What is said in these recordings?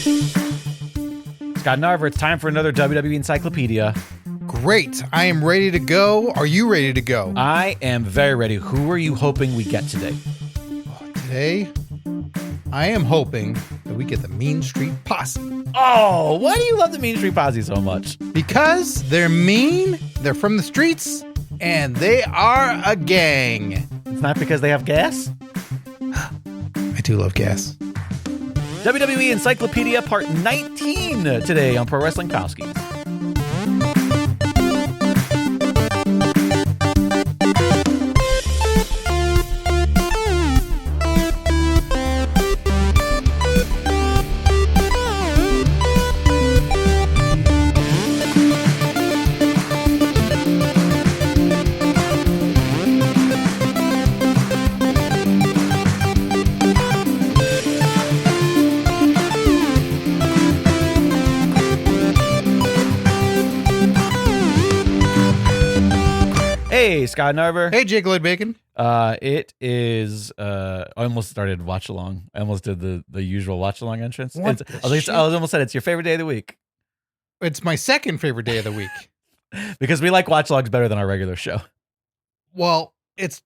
Scott Narver, it's time for another WWE Encyclopedia. Great. I am ready to go. Are you ready to go? I am very ready. Who are you hoping we get today? Today, I am hoping that we get the Mean Street Posse. Oh, why do you love the Mean Street Posse so much? Because they're mean, they're from the streets, and they are a gang. It's not because they have gas? I do love gas. WWE Encyclopedia Part 19 today on Pro Wrestling Palskis. Hey, Scott Narver. Hey, Jake Lloyd Bacon. It is. I almost started watch along. I almost did the usual watch along entrance. I almost said it's your favorite day of the week. It's my second favorite day of the week. Because we like watch alongs better than our regular show. Well,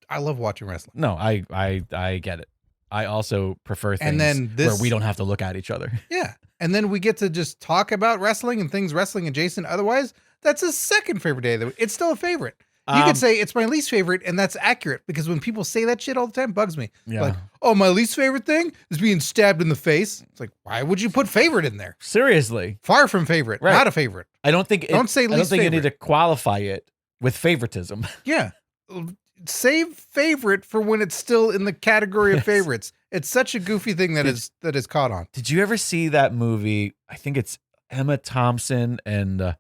I love watching wrestling. No, I get it. I also prefer things where we don't have to look at each other. Yeah. And then we get to just talk about wrestling and things wrestling adjacent. Otherwise, that's a second favorite day of the week. It's still a favorite. You could say it's my least favorite, and that's accurate because when people say that shit all the time, it bugs me. Yeah. Like, oh, my least favorite thing is being stabbed in the face. It's like, why would you put favorite in there? Seriously. Far from favorite, Right. Not a favorite. Don't say least I don't think favorite. You need to favorite. qualify it with favoritism. Yeah. Save favorite for when it's still in the category of Yes. favorites. It's such a goofy thing that is caught on. Did you ever see that movie? I think it's Emma Thompson and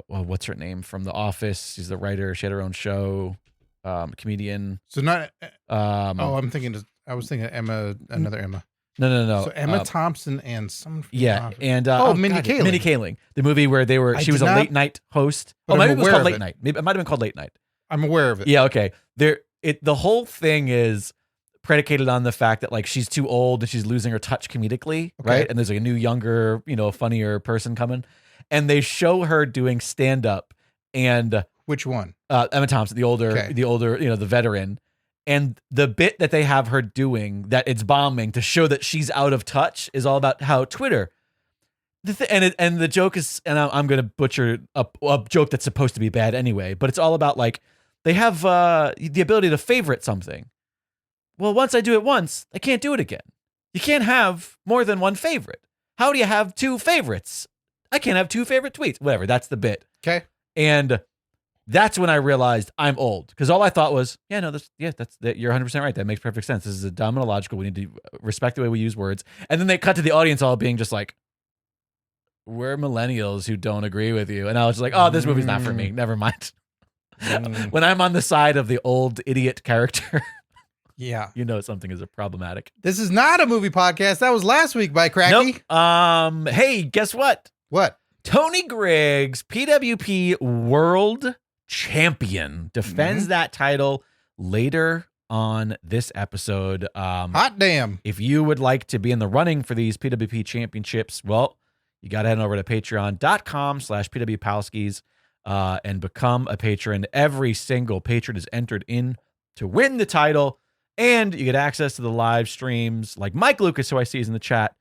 what's her name from The Office? She's the writer. She had her own show. Comedian. So not. I was thinking Emma, another Emma. No. So Emma Thompson and some. Yeah, and Mindy Kaling. Mindy Kaling, the movie where she was a late night host. But Maybe I'm it was aware called of Late it. Night. Maybe it might have been called Late Night. I'm aware of it. Yeah, okay. The whole thing is predicated on the fact that like she's too old and she's losing her touch comedically, right? And there's like a new, younger, funnier person coming, and they show her doing stand up. And which one? Emma Thompson, the older, the veteran. And the bit that they have her doing that it's bombing to show that she's out of touch is all about how Twitter. And the joke is, and I'm going to butcher a joke that's supposed to be bad anyway, but it's all about like they have the ability to favorite something. Well, once I do it once, I can't do it again. You can't have more than one favorite. How do you have two favorites? I can't have two favorite tweets. Whatever, that's the bit. Okay. And that's when I realized I'm old, because all I thought was, you're 100% right. That makes perfect sense. This is a dumb and illogical. We need to respect the way we use words. And then they cut to the audience all being just like, we're millennials who don't agree with you. And I was just like, oh, this movie's not for me. Never mind. When I'm on the side of the old idiot character, yeah, something is problematic. This is not a movie podcast. That was last week by Cracky. Nope. Hey, guess what? What? Tony Griggs, PWP World Champion, defends that title later on this episode. Hot damn. If you would like to be in the running for these PWP championships, well, you got to head over to patreon.com/PWPalskis and become a patron. Every single patron is entered in to win the title, and you get access to the live streams like Mike Lucas, who I see is in the chat.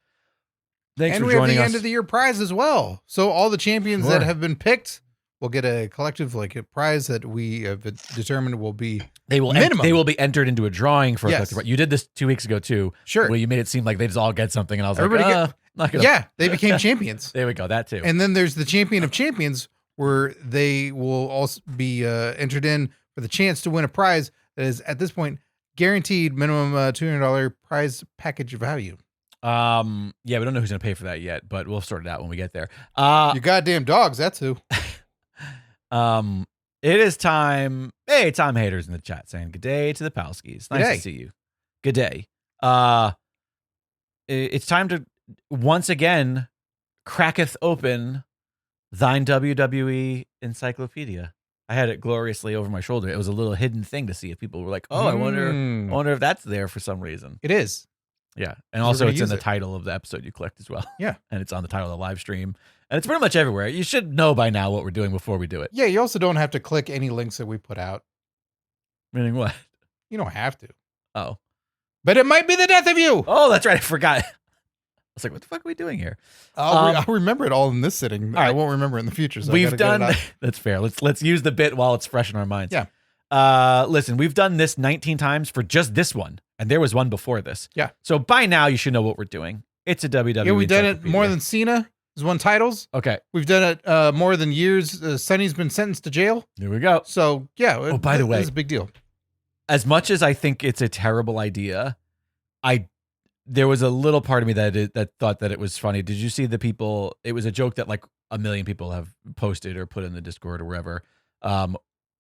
Thanks for joining us. And we have the end of the year prize as well. So all the champions that have been picked will get a collective a prize that we have determined will be minimum. They will be entered into a drawing for a Yes. collective prize. You did this 2 weeks ago too. Sure. Where you made it seem like they just all get something, and I was Everybody not gonna. Yeah, they became champions. There we go. That too. And then there's the champion of champions, where they will also be entered in for the chance to win a prize that is at this point guaranteed minimum $200 prize package value. Yeah, we don't know who's gonna pay for that yet, but we'll sort it out when we get there. You goddamn dogs, that's who. It is time. Hey, Tom Hader's in the chat saying good day to the Palskis. Nice to see you. Good day. It's time to once again cracketh open thine WWE Encyclopedia. I had it gloriously over my shoulder. It was a little hidden thing to see if people were like, "Oh, I wonder if that's there for some reason." It is. Yeah. And also it's in the title of the episode you clicked as well. Yeah. And it's on the title of the live stream. And it's pretty much everywhere. You should know by now what we're doing before we do it. Yeah, you also don't have to click any links that we put out. Meaning what? You don't have to. Oh. But it might be the death of you. Oh, that's right. I forgot. I was like, what the fuck are we doing here? I'll remember it all in this sitting. I won't remember in the future. So we've done. That's fair. Let's use the bit while it's fresh in our minds. Yeah. Listen, we've done this 19 times for just this one, and there was one before this. Yeah. So by now you should know what we're doing. It's a WWE. Yeah, we've done it more than Cena has won titles. Okay. We've done it more than years. Sonny's been sentenced to jail. Here we go. So yeah. Oh, by the way, it's a big deal. As much as I think it's a terrible idea, there was a little part of me that thought that it was funny. Did you see the people? It was a joke that like 1 million people have posted or put in the Discord or wherever.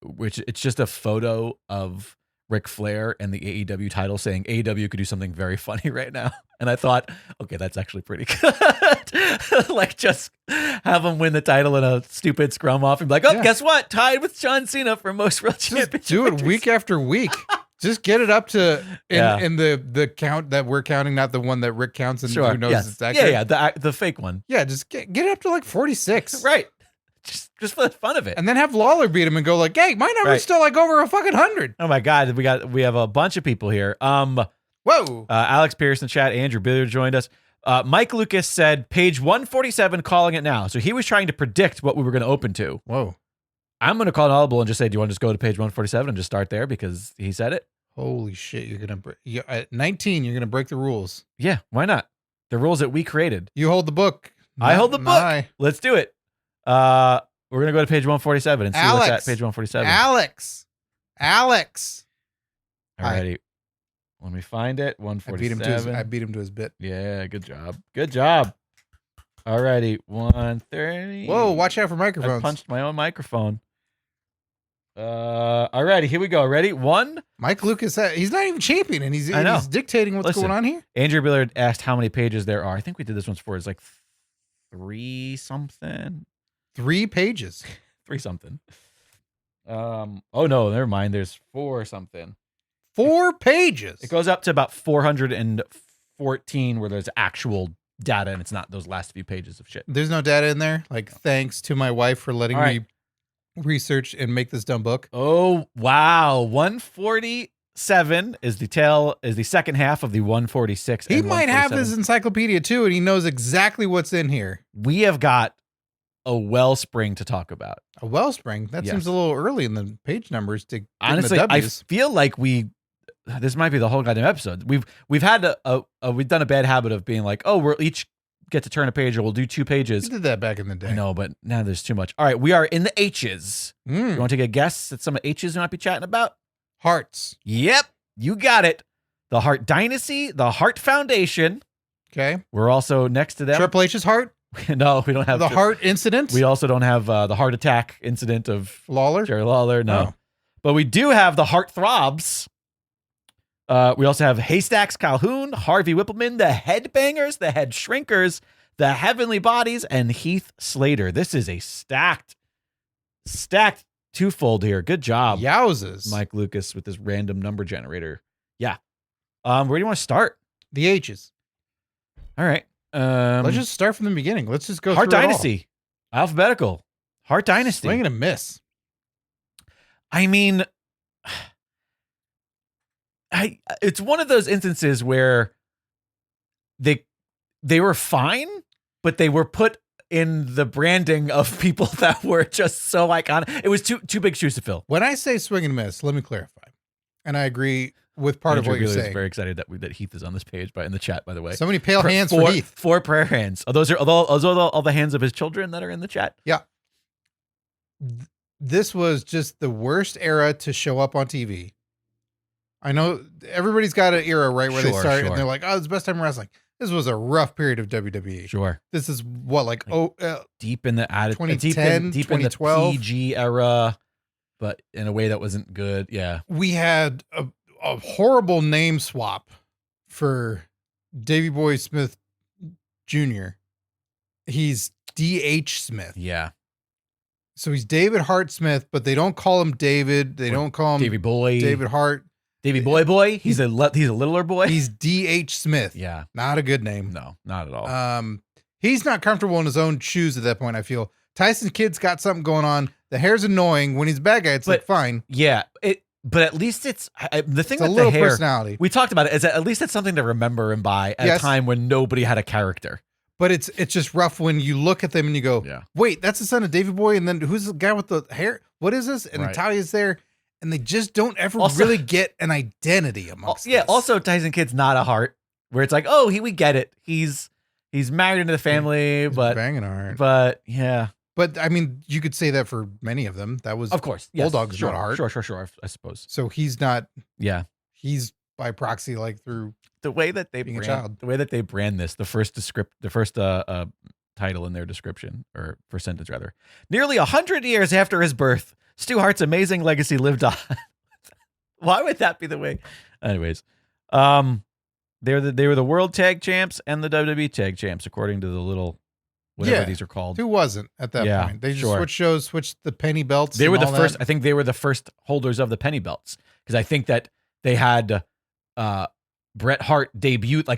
Which it's just a photo of Ric Flair and the AEW title saying AEW could do something very funny right now. And I thought, okay, that's actually pretty good. Like just have him win the title in a stupid scrum off and be like, oh, guess what? Tied with John Cena for most world championship. Do it week after week. Just get it up to in the count that we're counting, not the one that Rick counts and who knows it's accurate. Yeah, the fake one. Yeah, just get it up to like 46. Right. Just for the fun of it. And then have Lawler beat him and go like, hey, my number's still like over a fucking 100. Oh my God. We have a bunch of people here. Whoa. Alex Pierce in chat, Andrew Billiard joined us. Mike Lucas said page 147, calling it now. So he was trying to predict what we were going to open to. Whoa. I'm going to call an audible and just say, do you want to just go to page 147 and just start there because he said it? Holy shit. At 19, you're going to break the rules. Yeah, why not? The rules that we created. You hold the book. I hold the book. Let's do it. We're going to go to page 147 and see what's at page 147. Alex. Alrighty. Let me find it. 147. I beat him to his bit. Yeah, good job. Alrighty. 130. Whoa, watch out for microphones. I punched my own microphone. Alrighty, here we go. Ready? Mike Lucas, he's not even champion, and he's dictating what's going on here. Andrew Billard asked how many pages there are. I think we did this once before. It's like 3 something. 3 pages. 3 something. Oh no, never mind. There's 4 something. 4 pages. It goes up to about 414 where there's actual data, and it's not those last few pages of shit. There's no data in there. Like, thanks to my wife for letting me research and make this dumb book. Oh wow, 147 is the second half of the 146. He might have his encyclopedia too, and he knows exactly what's in here. We have got a wellspring to talk about. A wellspring? That seems a little early in the page numbers to honestly. The I feel like this might be the whole goddamn episode. We've had we've done a bad habit of being like, oh, we'll each get to turn a page or we'll do 2 pages. We did that back in the day. I know, but now there's too much. All right, we are in the H's. You want to take a guess at some of H's we might be chatting about? Harts. Yep, you got it. The Hart Dynasty, the Hart Foundation. Okay. We're also next to them. Triple H's heart? No, we don't have the Hart incident. We also don't have the heart attack incident of Lawler. Jerry Lawler. No, but we do have the Heart Throbs. We also have Haystacks Calhoun, Harvey Whippleman, the Headbangers, the Head Shrinkers, the Heavenly Bodies, and Heath Slater. This is a stacked twofold here. Good job, Yowzes, Mike Lucas with this random number generator. Yeah. Where do you want to start? The H's. All right. Let's just start from the beginning. Let's just go Hart through Dynasty, alphabetical. Hart Dynasty. Swing and a miss. I mean, it's one of those instances where they were fine, but they were put in the branding of people that were just so iconic. It was too big shoes to fill. When I say swing and miss, let me clarify, and I agree with part of what you're saying. Very excited that Heath is on this page, in the chat, by the way. So many pale hands for Heath. 4 prayer hands. Oh, those are all the hands of his children that are in the chat. Yeah. This was just the worst era to show up on TV. I know everybody's got an era, right, where they start and they're like, oh, it's the best time in wrestling. This was a rough period of WWE. Sure. This is what, deep in the 2010, deep 2012 in the PG era, but in a way that wasn't good. Yeah. We had a horrible name swap for Davey Boy Smith Jr. He's D.H. Smith. Yeah. So he's David Hart Smith, but they don't call him David. They don't call him Davey Boy. David Hart. Davey Boy. He's a littler boy. He's D.H. Smith. Yeah. Not a good name. No, not at all. He's not comfortable in his own shoes at that point, I feel. Tyson Kidd's got something going on. The hair's annoying. When he's a bad guy, it's like fine. Yeah. But at least it's the thing it's with a little the hair. Personality. We talked about it. Is that at least it's something to remember and buy at a time when nobody had a character. But it's just rough when you look at them and you go, wait, that's the son of Davey Boy. And then who's the guy with the hair? What is this? And Natalia's there. And they just don't ever really get an identity amongst us. Also Tyson Kidd's not a Hart where it's like, oh, we get it. He's married into the family, but banging Hart. But yeah. But I mean, you could say that for many of them. That was, of course, yes, Bulldog's not Hart. Sure, I suppose. So he's not. Yeah, he's by proxy, like through the way that they brand this. The first title in their description or percentage rather. Nearly 100 years after his birth, Stu Hart's amazing legacy lived on. Why would that be the way? Anyways, they were the World Tag Champs and the WWE Tag Champs according to the little. Whatever these are called. Who wasn't at that point? They just switched shows, switched the penny belts. They were the first. I think they were the first holders of the penny belts because I think that they had Bret Hart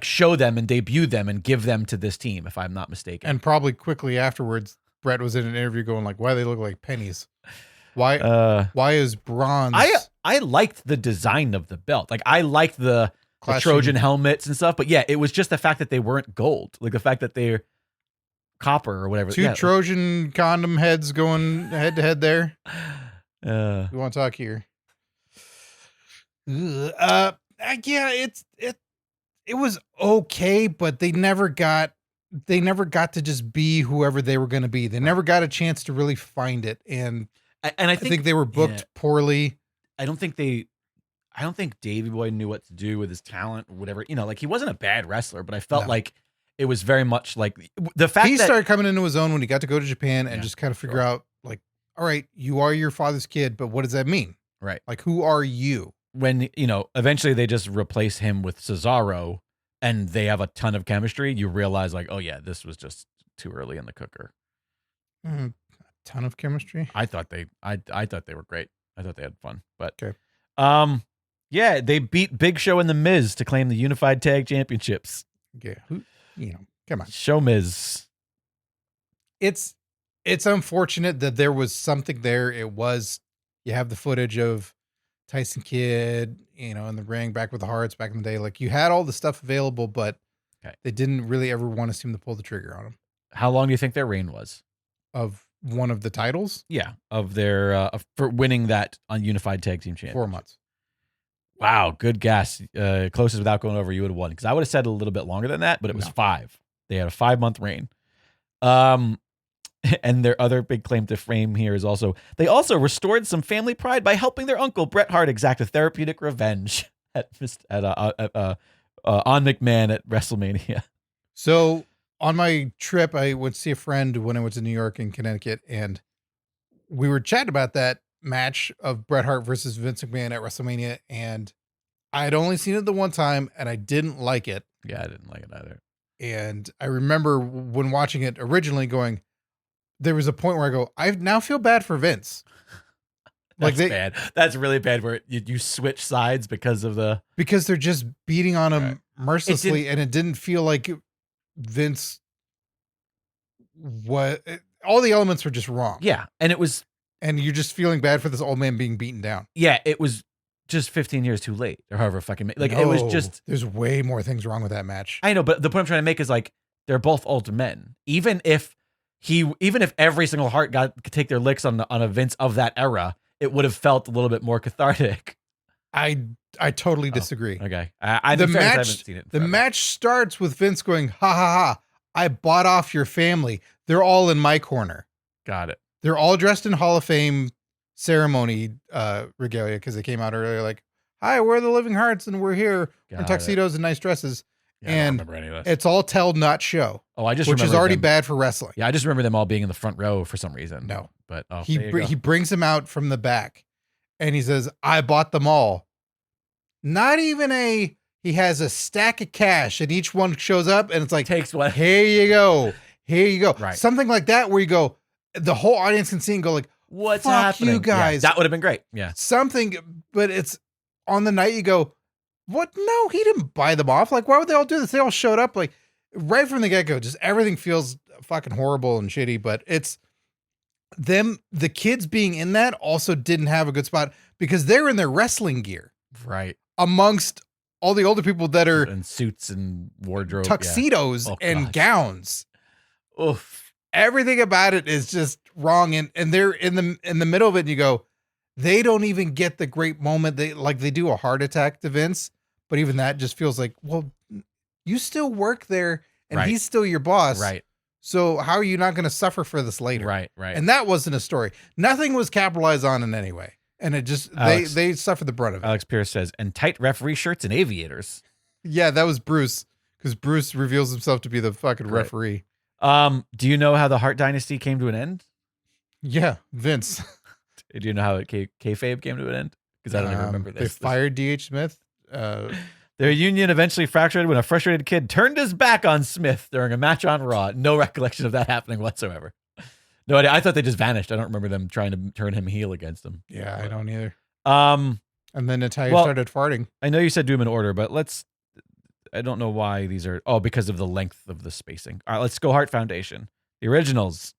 show them and debut them and give them to this team, if I'm not mistaken. And probably quickly afterwards, Bret was in an interview going like, "Why do they look like pennies? Why is bronze?" I liked the design of the belt. Like I liked the Trojan helmets and stuff, but yeah, it was just the fact that they weren't gold, like the fact that they're copper or whatever. Two Trojan condom heads going head to head there. You want to talk here? Yeah, it was okay, but they never got to just be whoever they were going to be. They never got a chance to really find it, and I think they were booked poorly. I don't think Davey Boy knew what to do with his talent or whatever. Like he wasn't a bad wrestler, but I felt like it was very much like the fact he started coming into his own when he got to go to Japan and just kind of figure out like, all right, you are your father's kid, but what does that mean? Right. Like, who are you? When, eventually they just replace him with Cesaro and they have a ton of chemistry, you realize like, oh yeah, this was just too early in the cooker. A ton of chemistry. I thought they were great. I thought they had fun, but okay. Yeah, they beat Big Show and The Miz to claim the Unified Tag Championships. Yeah. Come on. Show Miz. It's unfortunate that there was something there. It was, you have the footage of Tyson Kidd, in the ring back with the Harts back in the day. Like you had all the stuff available, but they didn't really ever want to seem to pull the trigger on him. How long do you think their reign was? Of one of the titles? Yeah. Of their, for winning that on Unified Tag Team Championship. 4 months. Wow, good guess. Closest without going over, you would have won. Because I would have said a little bit longer than that, but it was 5. They had a 5-month reign. And their other big claim to fame here is they also restored some family pride by helping their uncle Bret Hart exact a therapeutic revenge on McMahon at WrestleMania. So on my trip, I went to see a friend when I went to New York and Connecticut, and we were chatting about that match of Bret Hart versus Vince McMahon at WrestleMania, and I had only seen it the one time and I didn't like it. Yeah, I didn't like it either. And I remember when watching it originally going, there was a point where I go, I now feel bad for Vince. That's bad. That's really bad where you switch sides because they're just beating on him mercilessly, and it didn't feel like Vince all the elements were just wrong. Yeah, and you're just feeling bad for this old man being beaten down. Yeah, it was just 15 years too late, or however fucking it was just. There's way more things wrong with that match. I know, but the point I'm trying to make is like they're both old men. Even if every single Hart could take their licks on a Vince of that era, it would have felt a little bit more cathartic. I totally disagree. Okay, the match starts with Vince going, "Ha ha ha! I bought off your family. They're all in my corner." Got it. They're all dressed in Hall of Fame ceremony regalia because they came out earlier like, "Hi, we're the Living Hearts and we're here in tuxedos and nice dresses." Yeah, and I don't remember any of this. It's all tell, not show. Oh, which is already bad for wrestling. Yeah, I just remember them all being in the front row for some reason. No, but he brings them out from the back, and he says, "I bought them all." Not even he has a stack of cash, and each one shows up, and it's like, takes what? Here you go. Right. Something like that where you go, the whole audience can see and go like, "What's fuck happening, you guys?" Yeah, that would have been great. Yeah, something, but it's on the night you go, what? No, he didn't buy them off. Like, why would they all do this? They all showed up like right from the get-go. Just everything feels fucking horrible and shitty, but it's them. The kids being in that also didn't have a good spot because they're in their wrestling gear. Right. Amongst all the older people that are in suits and wardrobe, tuxedos and gowns. Oof. Everything about it is just wrong. And they're in the middle of it and you go, they don't even get the great moment. They do a heart attack to Vince, but even that just feels like, well, you still work there and he's still your boss. Right. So how are you not going to suffer for this later? Right. And that wasn't a story. Nothing was capitalized on in any way. And it just, they suffered the brunt of it. Alex Pierce says, and tight referee shirts and aviators. Yeah, that was Bruce. Because Bruce reveals himself to be the fucking referee. Do you know how the Hart Dynasty came to an end? Yeah, Vince. Do you know how kayfabe came to an end? Because I don't even remember this. They fired D.H. Smith. Their union eventually fractured when a frustrated kid turned his back on Smith during a match on Raw. No recollection of that happening whatsoever. No idea. I thought they just vanished. I don't remember them trying to turn him heel against him. Yeah, I don't either. And then Natalya started farting. I know you said do them in order, but I don't know why these are. Oh, because of the length of the spacing. All right, let's go Hart Foundation. The originals.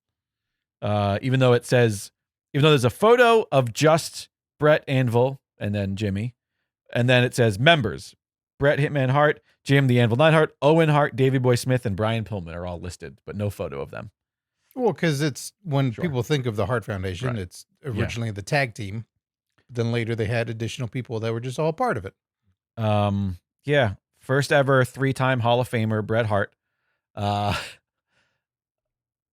Even though there's a photo of just Brett Anvil and then Jimmy, and then it says members: Brett Hitman Hart, Jim the Anvil Neidhart, Owen Hart, Davey Boy Smith, and Brian Pillman are all listed, but no photo of them. Well, because it's when people think of the Hart Foundation, it's originally the tag team. Then later they had additional people that were just all part of it. Yeah. First ever 3-time Hall of Famer, Bret Hart. That's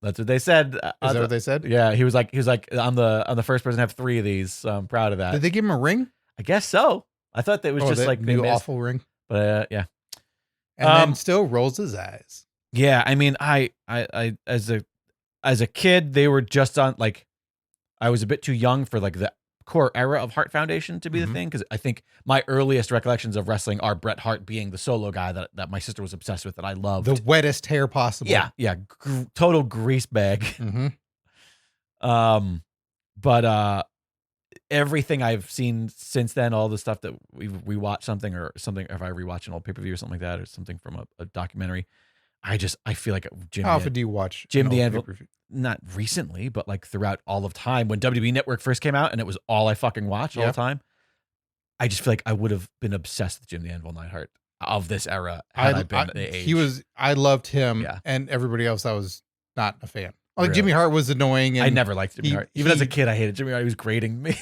what they said. Is that what they said? Yeah. He was like, I'm the first person to have 3 of these. So I'm proud of that. Did they give him a ring? I guess so. I thought that was just like new awful ring. But yeah. And then still rolls his eyes. Yeah. I mean, I as a kid, they were just on I was a bit too young for like the core era of Hart Foundation to be the thing. Cause I think my earliest recollections of wrestling are Bret Hart being the solo guy that my sister was obsessed with that I loved. The wettest hair possible. Yeah. Yeah. Total grease bag. But everything I've seen since then, all the stuff that we watch something, if I rewatch an old pay-per-view or something like that, or something from a documentary, I feel like Jim. How often do you watch Jim the Anvil? Not recently, but like throughout all of time when WWE Network first came out and it was all I fucking watched all the time. I just feel like I would have been obsessed with Jim the Anvil Neidhart of this era had I been the age. I loved him and everybody else I was not a fan. Like really? Jimmy Hart was annoying. And I never liked Jimmy Hart. Even as a kid, I hated Jimmy Hart. He was grating me.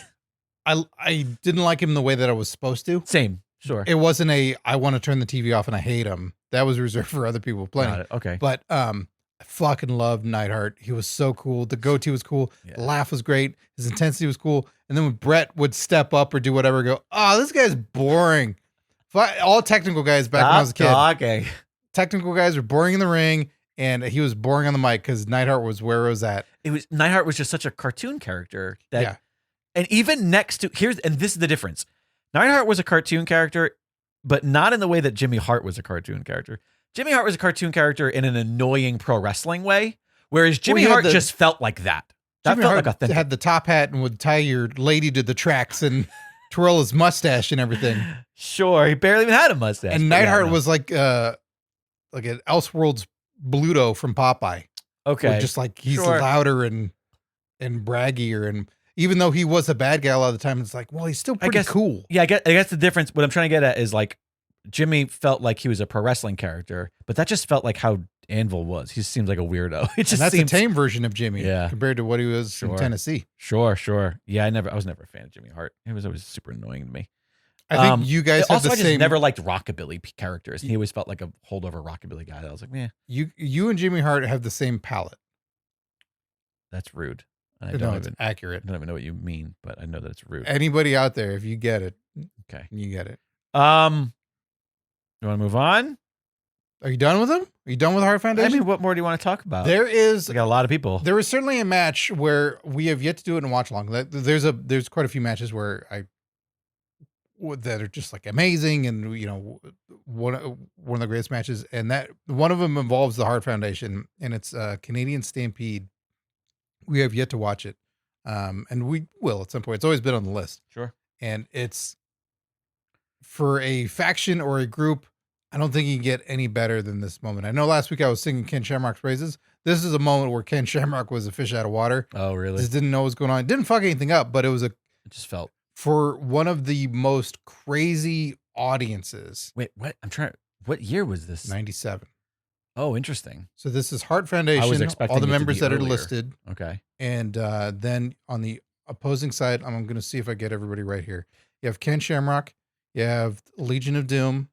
I didn't like him the way that I was supposed to. Same. Sure. It wasn't I want to turn the TV off and I hate him. That was reserved for other people playing. Okay. But I fucking loved Neidhart. He was so cool. The goatee was cool. Yeah. The laugh was great. His intensity was cool. And then when Brett would step up or do whatever, go, oh, this guy's boring. All technical guys back when I was a kid. Okay. Technical guys were boring in the ring, and he was boring on the mic because Neidhart was where it was at. Neidhart was just such a cartoon character that, and even next to and this is the difference. Neidhart was a cartoon character, but not in the way that Jimmy Hart was a cartoon character. Jimmy Hart was a cartoon character in an annoying pro wrestling way, whereas Jimmy Hart just felt like that. That Jimmy felt Hart like authentic. Had the top hat and would tie your lady to the tracks and twirl his mustache and everything. Sure, he barely even had a mustache. And Neidhart was like an Elseworlds Bluto from Popeye. Okay, just like he's louder and braggier, and even though he was a bad guy a lot of the time, it's like, well, he's still pretty cool. Yeah, I guess the difference. What I'm trying to get at is like Jimmy felt like he was a pro wrestling character, but that just felt like how Anvil was. He seems like a weirdo. That's a tame version of Jimmy, compared to what he was in Tennessee. Sure. Yeah, I was never a fan of Jimmy Hart. He was always super annoying to me. I think you guys have the same. I just never liked rockabilly characters. He always felt like a holdover rockabilly guy. That I was like, man. You and Jimmy Hart have the same palate. That's rude. It's accurate. I don't even know what you mean, but I know that it's rude. Anybody out there, if you get it, okay, you get it. You want to move on? Are you done with them? Are you done with Hart Foundation? I mean, what more do you want to talk about? We got a lot of people. There is certainly a match where we have yet to do it in watch along. There's quite a few matches where that are just like amazing, and one of the greatest matches, and that one of them involves the Hart Foundation, and it's Canadian Stampede. We have yet to watch it, and we will at some point. It's always been on the list. Sure, and it's for a faction or a group, I don't think you can get any better than this moment. I know last week I was singing Ken Shamrock's praises. This is a moment where Ken Shamrock was a fish out of water. Oh, really? Just didn't know what was going on. Didn't fuck anything up, but it just felt for one of the most crazy audiences. Wait, what? What year was this? 97. Oh, interesting. So this is Hart Foundation. I was expecting all the it to members be that earlier. are listed. Okay. And then on the opposing side, I'm going to see if I get everybody right here. You have Ken Shamrock. You have Legion of Doom,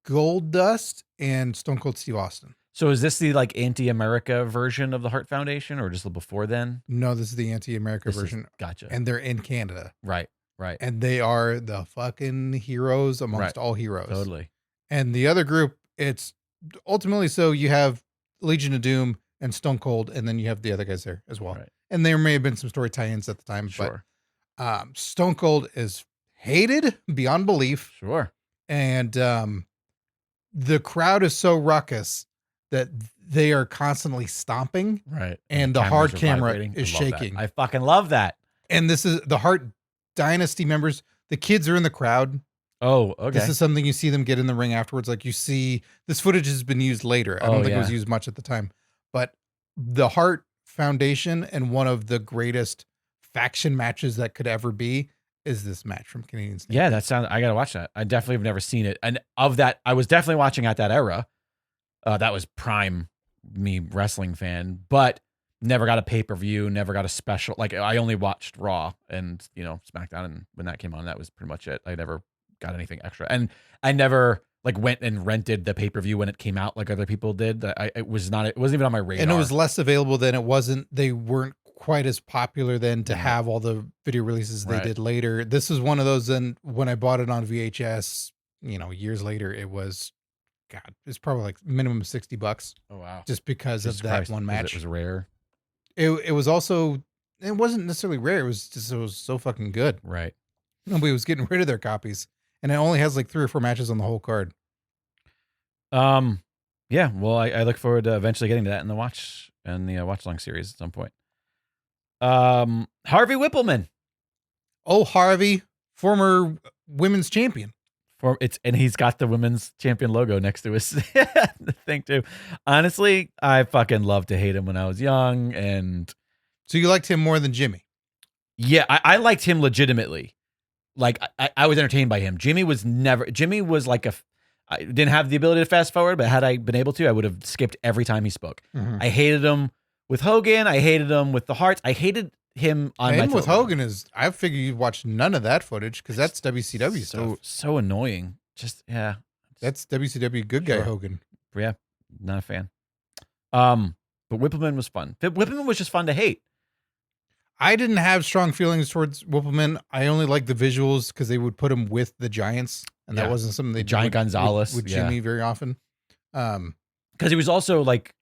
Goldust, and Stone Cold Steve Austin. So is this the like anti-America version of the Hart Foundation, or just before then? No, this is the anti-America version. Gotcha. And they're in Canada. Right. And they are the fucking heroes amongst all heroes. Totally. And the other group, it's ultimately, so you have Legion of Doom and Stone Cold, and then you have the other guys there as well. Right. And there may have been some story tie-ins at the time, Sure. but Stone Cold is hated beyond belief. Sure. And the crowd is so ruckus that they are constantly stomping. Right. And the hard camera is shaking. I fucking love that. And this is the Hart Dynasty members. The kids are in the crowd. Oh, okay. This is something you see them get in the ring afterwards. Like you see, this footage has been used later. I don't think it was used much at the time. But the Hart Foundation and one of the greatest faction matches that could ever be is this match from Canadian Snake. Yeah, I gotta watch that. I definitely have never seen it. And of that, I was definitely watching at that era. That was prime me wrestling fan, but never got a pay-per-view, never got a special. Like I only watched Raw and, SmackDown, and when that came on, that was pretty much it. I never got anything extra. And I never like went and rented the pay-per-view when it came out like other people did. It wasn't even on my radar. And it was less available then. They weren't quite as popular then to have all the video releases they did later. This was one of those. Then when I bought it on VHS, years later, it's probably like minimum $60. Oh wow! Just because of that one match. It was rare. It was also, it wasn't necessarily rare. It was so fucking good. Right. Nobody was getting rid of their copies, and it only has like 3 or 4 matches on the whole card. Yeah. Well, I look forward to eventually getting to that in the watch along series at some point. Harvey Whippleman. Oh, Harvey, former women's champion. And he's got the women's champion logo next to his thing too. Honestly, I fucking loved to hate him when I was young, and so you liked him more than Jimmy? Yeah, I liked him legitimately. Like I was entertained by him. Jimmy was like I didn't have the ability to fast forward, but had I been able to, I would have skipped every time he spoke. Mm-hmm. I hated him with Hogan. I hated him with the Harts. I hated him on him with Hogan I figure you've watched none of that footage because that's WCW stuff. So annoying. Just that's WCW good guy Hogan. Yeah, not a fan. But Whippleman was fun. Whippleman was just fun to hate. I didn't have strong feelings towards Whippleman. I only liked the visuals because they would put him with the Giants, and that wasn't something they Giant Gonzalez with Jimmy very often. Because he was also like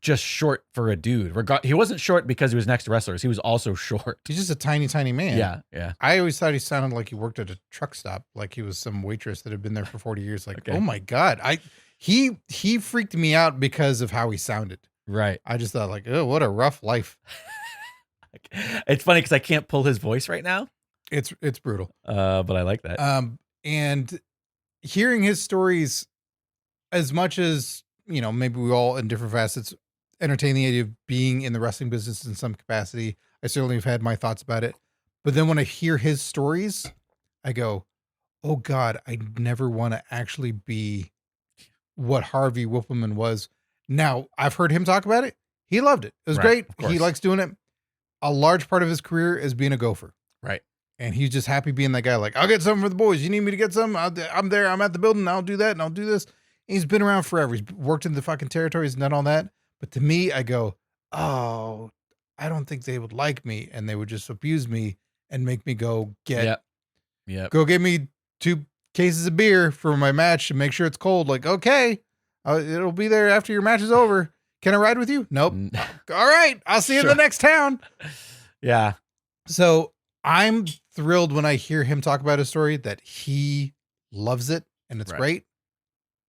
just short for a dude. He wasn't short because he was next to wrestlers. He was also short. He's just a tiny, tiny man. Yeah. I always thought he sounded like he worked at a truck stop, like he was some waitress that had been there for 40 years. Like, Oh my God. He freaked me out because of how he sounded. Right. I just thought like, oh, what a rough life. It's funny because I can't pull his voice right now. It's brutal. But I like that. And hearing his stories, as much as, maybe we all in different facets entertain the idea of being in the wrestling business in some capacity. I certainly have had my thoughts about it. But then when I hear his stories, I go, oh God, I never want to actually be what Harvey Whippleman was. Now, I've heard him talk about it. He loved it. It was great. He likes doing it. A large part of his career is being a gopher. Right. And he's just happy being that guy. Like, I'll get something for the boys. You need me to get some? I'm there. I'm at the building. I'll do that. And I'll do this. And he's been around forever. He's worked in the fucking territories and done all that. But to me, I go, oh, I don't think they would like me. And they would just abuse me and make me go get me 2 cases of beer for my match and make sure it's cold. Like, okay, it'll be there after your match is over. Can I ride with you? Nope. All right. I'll see you in the next town. Yeah. So I'm thrilled when I hear him talk about his story that he loves it and it's great.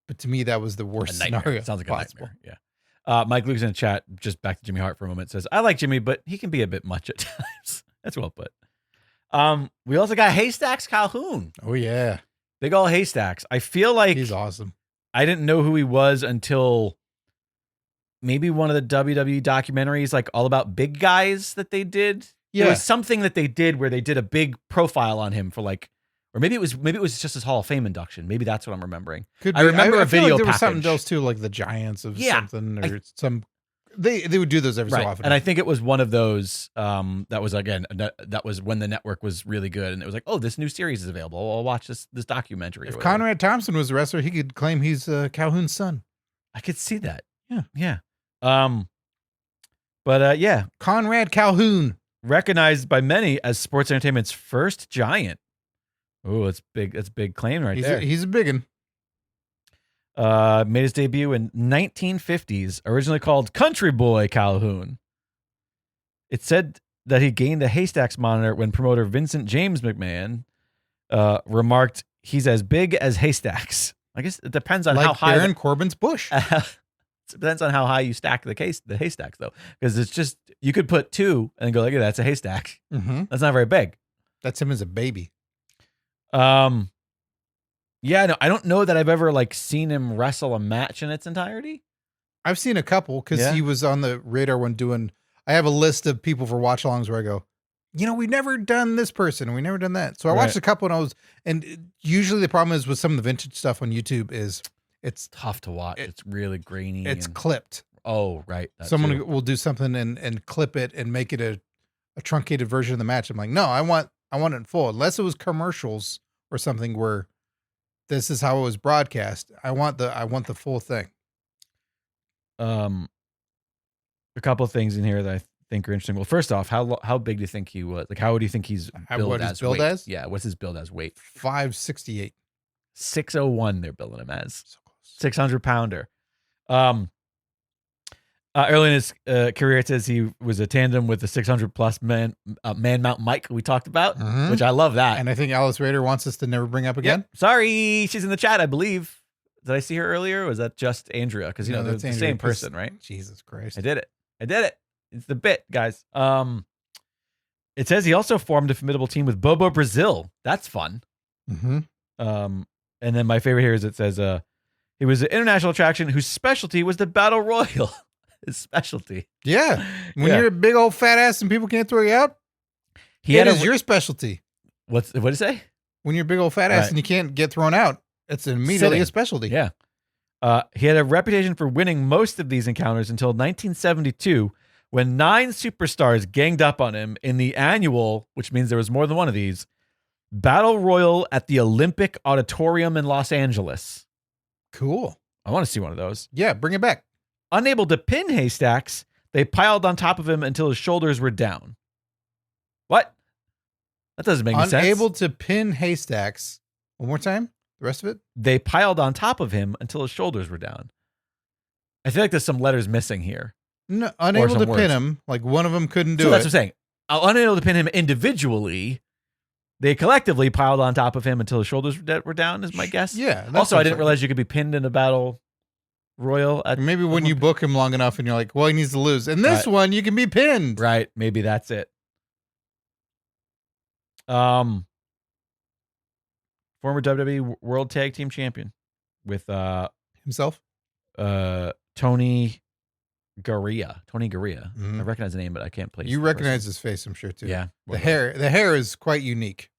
But to me, that was the worst scenario. Sounds like possible. A nightmare. Yeah. Mike Luke's in the chat, just back to Jimmy Hart for a moment, says, I like Jimmy, but he can be a bit much at times. That's well put. We also got Haystacks Calhoun. Oh yeah, big ol' Haystacks. I feel like he's awesome. I didn't know who he was until maybe one of the WWE documentaries, like all about big guys that they did. Yeah, there was something that they did where they did a big profile on him for like, or maybe it was just his Hall of Fame induction. Maybe that's what I'm remembering. I remember a video. Like there was something else too, like the Giants of something or some. They would do those every so often. And I think it was one of those that was, again, that was when the network was really good. And it was like, oh, this new series is available. I'll watch this documentary. If Conrad Thompson was a wrestler, he could claim he's Calhoun's son. I could see that. Yeah. Yeah. Yeah. Conrad Calhoun. Recognized by many as sports entertainment's first giant. Oh, that's big. That's a big claim there. He's a big one. Made his debut in 1950s, originally called Country Boy Calhoun. It said that he gained the Haystacks monitor when promoter Vincent James McMahon remarked, "He's as big as Haystacks." I guess it depends on how high. Baron Corbin's bush. It depends on how high you stack the haystacks, though, because it's just you could put two and go, "Look at that's a haystack." Mm-hmm. That's not very big. That's him as a baby. Yeah, no, I don't know that I've ever like seen him wrestle a match in its entirety. I've seen a couple because he was on the radar when doing. I have a list of people for watch-alongs where I go, we've never done this person and we never done that. So I watched a couple and usually the problem is with some of the vintage stuff on YouTube is it's tough to watch. It's really grainy. It's clipped. Oh, right. Someone will do something and clip it and make it a truncated version of the match. I'm like, no, I want it in full. Unless it was commercials or something where this is how it was broadcast. I want the full thing. A couple of things in here that I think are interesting. Well, first off, how big do you think he was? Like, how do you think he's billed as? Yeah, what's his build as weight? 568. 601. They're billing him as 600 pounder. Early in his career, it says he was a tandem with the 600 plus man mount Mike we talked about, which I love that. And I think Alice Rader wants us to never bring up again. Yep. Sorry, she's in the chat, I believe. Did I see her earlier? Or was that just Andrea? Because they're the same person, right? Jesus Christ! I did it. It's the bit, guys. It says he also formed a formidable team with Bobo Brazil. That's fun. Mm-hmm. And then my favorite here is it says he was an international attraction whose specialty was the battle royal. His specialty. Yeah. When you're a big old fat ass and people can't throw you out, it is your specialty. What did it say? When you're a big old fat ass and you can't get thrown out, it's immediately a specialty. Yeah. He had a reputation for winning most of these encounters until 1972, when 9 superstars ganged up on him in the annual, which means there was more than one of these, Battle Royal at the Olympic Auditorium in Los Angeles. Cool. I want to see one of those. Yeah, bring it back. Unable to pin Haystacks, they piled on top of him until his shoulders were down. What? That doesn't make any sense. Unable to pin Haystacks. One more time? The rest of it? They piled on top of him until his shoulders were down. I feel like there's some letters missing here. No, unable to pin him. Like one of them couldn't do it. So that's what I'm saying. Unable to pin him individually, they collectively piled on top of him until his shoulders were down, is my guess. Yeah. Also, I didn't realize you could be pinned in a battle royal. Maybe when you book him long enough and you're like, well, he needs to lose. And this one, you can be pinned. Right. Maybe that's it. Former WWE World Tag Team Champion with himself, Tony Garea. I recognize the name, but I can't place. You recognize his face, I'm sure too. Yeah. The hair is quite unique.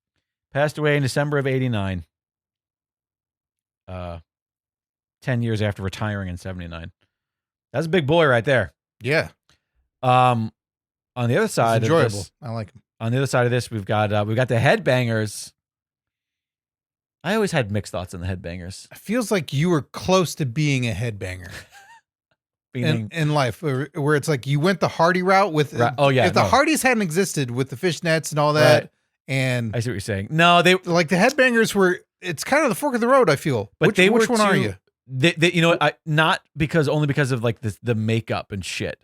Passed away in December of '89. 10 years after retiring in 79. That's a big boy right there. Yeah. On the other side, it's enjoyable. I like him. On the other side of this, we've got the Headbangers. I always had mixed thoughts on the Headbangers. It feels like you were close to being a headbanger in life, where it's like you went the Hardy route with. Oh yeah. If the Hardys hadn't existed with the fishnets and all that, and I see what you're saying. No, they like the Headbangers were. It's kind of the fork of the road. I feel. But which one are you? Not only because of like the makeup and shit.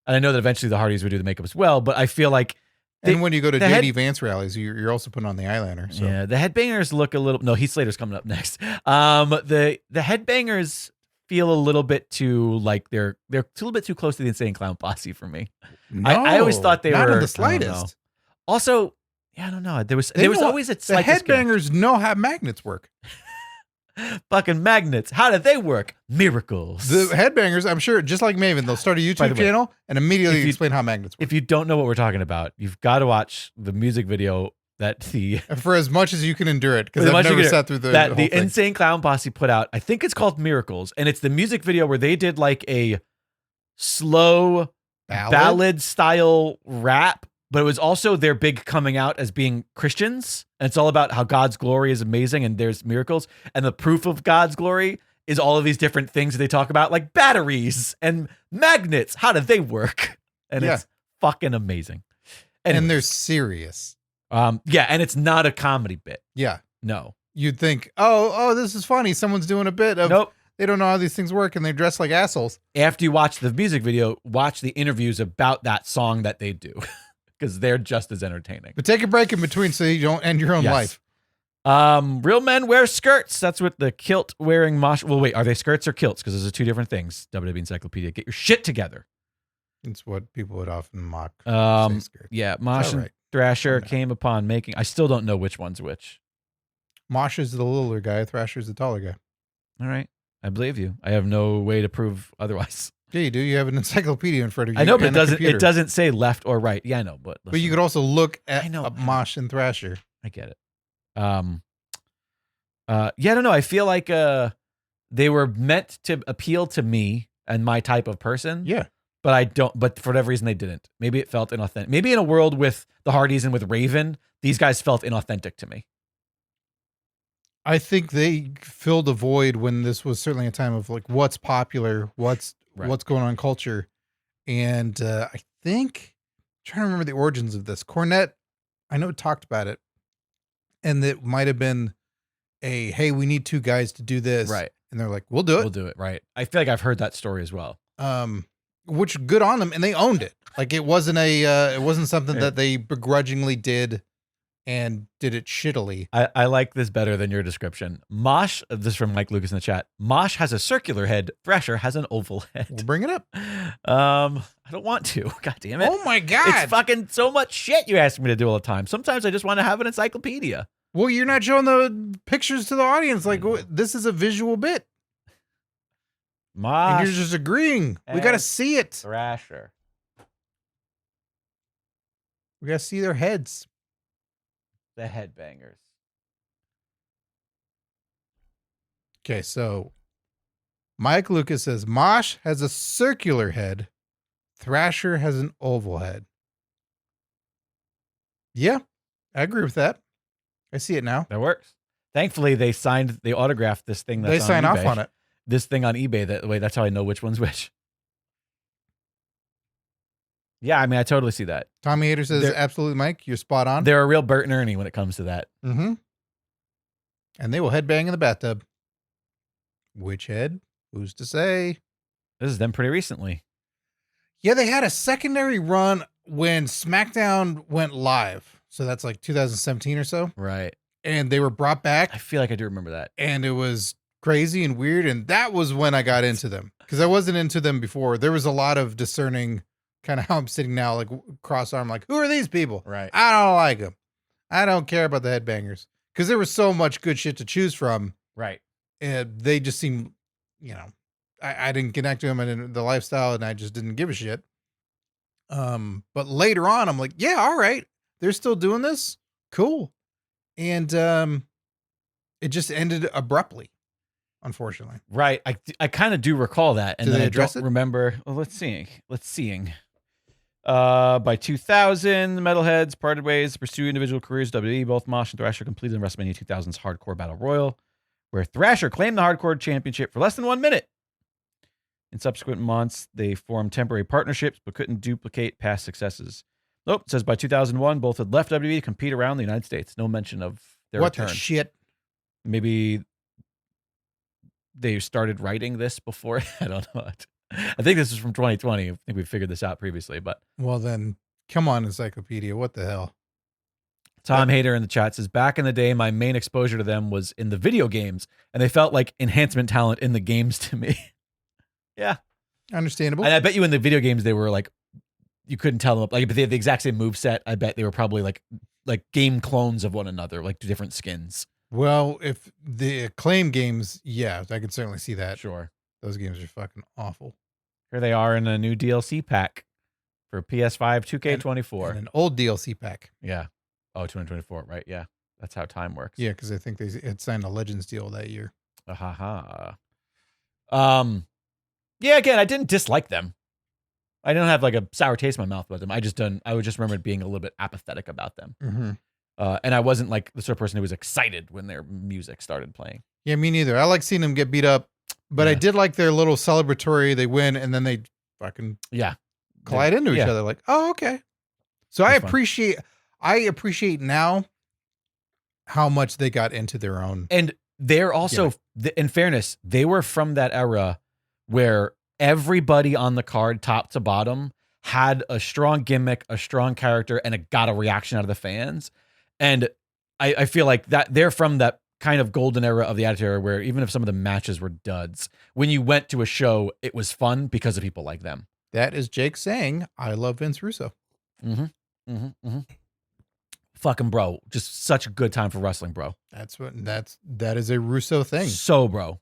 And I know that eventually the Hardys would do the makeup as well, but I feel like. And when you go to JD Vance rallies, you're also putting on the eyeliner. So. Yeah, the Headbangers look a little. No, Heath Slater's coming up next. The Headbangers feel a little bit too like they're a little bit too close to the Insane Clown Posse for me. No, I always thought they were not in the slightest. Also, Yeah, I don't know. There was always a slight the Headbangers know how magnets work. Fucking magnets. How do they work? Miracles. The Headbangers, I'm sure, just like Maven, they'll start a YouTube channel and immediately explain how magnets work. If you don't know what we're talking about, you've got to watch the music video for as much as you can endure it, because I've never sat through the Insane Clown Posse put out. I think it's called Miracles, and it's the music video where they did like a slow ballad style rap, but it was also their big coming out as being Christians, and it's all about how God's glory is amazing and there's miracles, and the proof of God's glory is all of these different things that they talk about, like batteries and magnets. How do they work? And it's fucking amazing. And they're serious. Yeah, and it's not a comedy bit. Yeah. No. You'd think, oh, this is funny. Someone's doing a bit of, nope. They don't know how these things work and they dress like assholes. After you watch the music video, watch the interviews about that song that they do, because they're just as entertaining. But take a break in between so you don't end your own life. Real men wear skirts. That's what the kilt wearing mosh. Well, wait, are they skirts or kilts? Because those are two different things. WWE Encyclopedia. Get your shit together. It's what people would often mock. Yeah, Mosh and Thrasher came upon making. I still don't know which one's which. Mosh is the littler guy. Thrasher's the taller guy. All right, I believe you. I have no way to prove otherwise. Yeah, you do. You have an encyclopedia in front of you. I know, but it doesn't say left or right. Yeah, I know, but you could also look at Mosh and Thrasher. I get it. Yeah, I don't know. I feel like they were meant to appeal to me and my type of person. Yeah. But I don't. But for whatever reason, they didn't. Maybe it felt inauthentic. Maybe in a world with the Hardys and with Raven, these guys felt inauthentic to me. I think they filled a void when this was certainly a time of like what's popular, what's going on in culture, and I think I'm trying to remember the origins of this. Cornette, I know, talked about it, and it might have been hey, we need two guys to do this, right? And they're like, we'll do it. We'll do it, right? I feel like I've heard that story as well. Which good on them, and they owned it. Like it wasn't something that they begrudgingly did and did it shittily. I like this better than your description. Mosh, this is from Mike Lucas in the chat. Mosh has a circular head. Thrasher has an oval head. We'll bring it up. I don't want to. God damn it. Oh my God. It's fucking so much shit you ask me to do all the time. Sometimes I just want to have an encyclopedia. Well, you're not showing the pictures to the audience. Like, this is a visual bit. Mosh. And you're just agreeing. We got to see it. Thrasher. We got to see their heads. The Headbangers. Okay, so Mike Lucas says Mosh has a circular head. Thrasher has an oval head. Yeah, I agree with that. I see it now. That works. Thankfully, they autographed this thing. They sign off on it. This thing on eBay. That way, that's how I know which one's which. Yeah, I mean, I totally see that. Tommy Hater says, absolutely, Mike, you're spot on. They're a real Bert and Ernie when it comes to that. Mm-hmm. And they will headbang in the bathtub. Which head? Who's to say? This is them pretty recently. Yeah, they had a secondary run when SmackDown went live. So that's like 2017 or so. Right. And they were brought back. I feel like I do remember that. And it was crazy and weird. And that was when I got into them. Because I wasn't into them before. There was a lot of discerning, kind of how I'm sitting now, like cross-armed, like, who are these people? Right. I don't like them. I don't care about the Headbangers. Because there was so much good shit to choose from. Right. And they just seemed, I didn't connect to them and the lifestyle, and I just didn't give a shit. But later on, I'm like, yeah, all right. They're still doing this. Cool. And it just ended abruptly, unfortunately. Right. I kind of do recall that. And Did then they I address don't it? remember. Well, let's see. By 2000, the Metalheads parted ways to pursue individual careers. WWE, both Mosh and Thrasher completed the WrestleMania 2000's Hardcore Battle Royal, where Thrasher claimed the Hardcore Championship for less than 1 minute. In subsequent months, they formed temporary partnerships, but couldn't duplicate past successes. Nope, it says by 2001, both had left WWE to compete around the United States. No mention of their return. What the shit? Maybe they started writing this before. I don't know. I think this is from 2020. I think we figured this out previously, but. Well, then, come on, Encyclopedia. What the hell? Tom Hader in the chat says, back in the day, my main exposure to them was in the video games, and they felt like enhancement talent in the games to me. Yeah. Understandable. And I bet you in the video games, they were like, you couldn't tell them, like, but they had the exact same move set. I bet they were probably like like game clones of one another, like different skins. Well, if the Acclaim games, yeah, I can certainly see that. Sure. Those games are fucking awful. Here they are in a new DLC pack for PS5 2K24. And an old DLC pack. Yeah. Oh, 2024, right? Yeah. That's how time works. Yeah, because I think they had signed a Legends deal that year. Yeah, again, I didn't dislike them. I didn't have like a sour taste in my mouth about them. I would just remember being a little bit apathetic about them. Mm-hmm. And I wasn't like the sort of person who was excited when their music started playing. Yeah, me neither. I like seeing them get beat up, but I did like their little celebratory. They win, and then they fucking collide into each other. Like, oh, okay. So I appreciate now how much they got into their own. And they're also, in fairness, they were from that era where everybody on the card, top to bottom, had a strong gimmick, a strong character, and got a reaction out of the fans. And I feel like that they're from that kind of golden era of the Attitude Era where even if some of the matches were duds, when you went to a show, it was fun because of people like them. That is Jake saying, I love Vince Russo. Fucking bro. Just such a good time for wrestling, bro. That is a Russo thing. So, bro.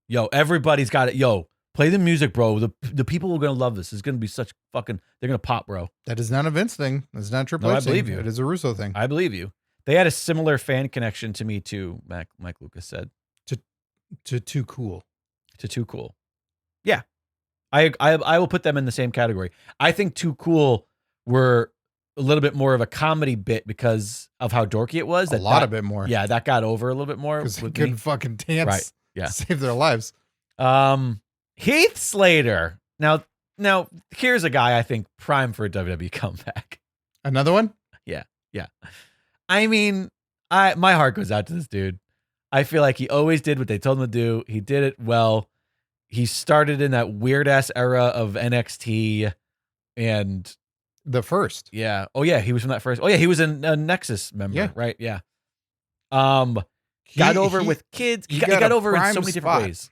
Yo, everybody's got it. Yo, play the music, bro. The people are going to love this. It's going to be such fucking, they're going to pop, bro. That is not a Vince thing. It's not a Triple H I believe you. It is a Russo thing. I believe you. They had a similar fan connection to me too, Mike Lucas said. To Too Cool. To Too Cool. Yeah. I will put them in the same category. I think Too Cool were a little bit more of a comedy bit because of how dorky it was. A lot of it more. Yeah, that got over a little bit more. Because they couldn't fucking dance. Right. Yeah. Save their lives. Heath Slater. Now here's a guy I think prime for a WWE comeback. Another one? Yeah. I mean, my heart goes out to this dude. I feel like he always did what they told him to do. He did it well. He started in that weird ass era of NXT and the first. Yeah. Oh yeah, he was from that first. Oh yeah, he was a Nexus member, right? Yeah. Got over with kids. He got over in so many different ways.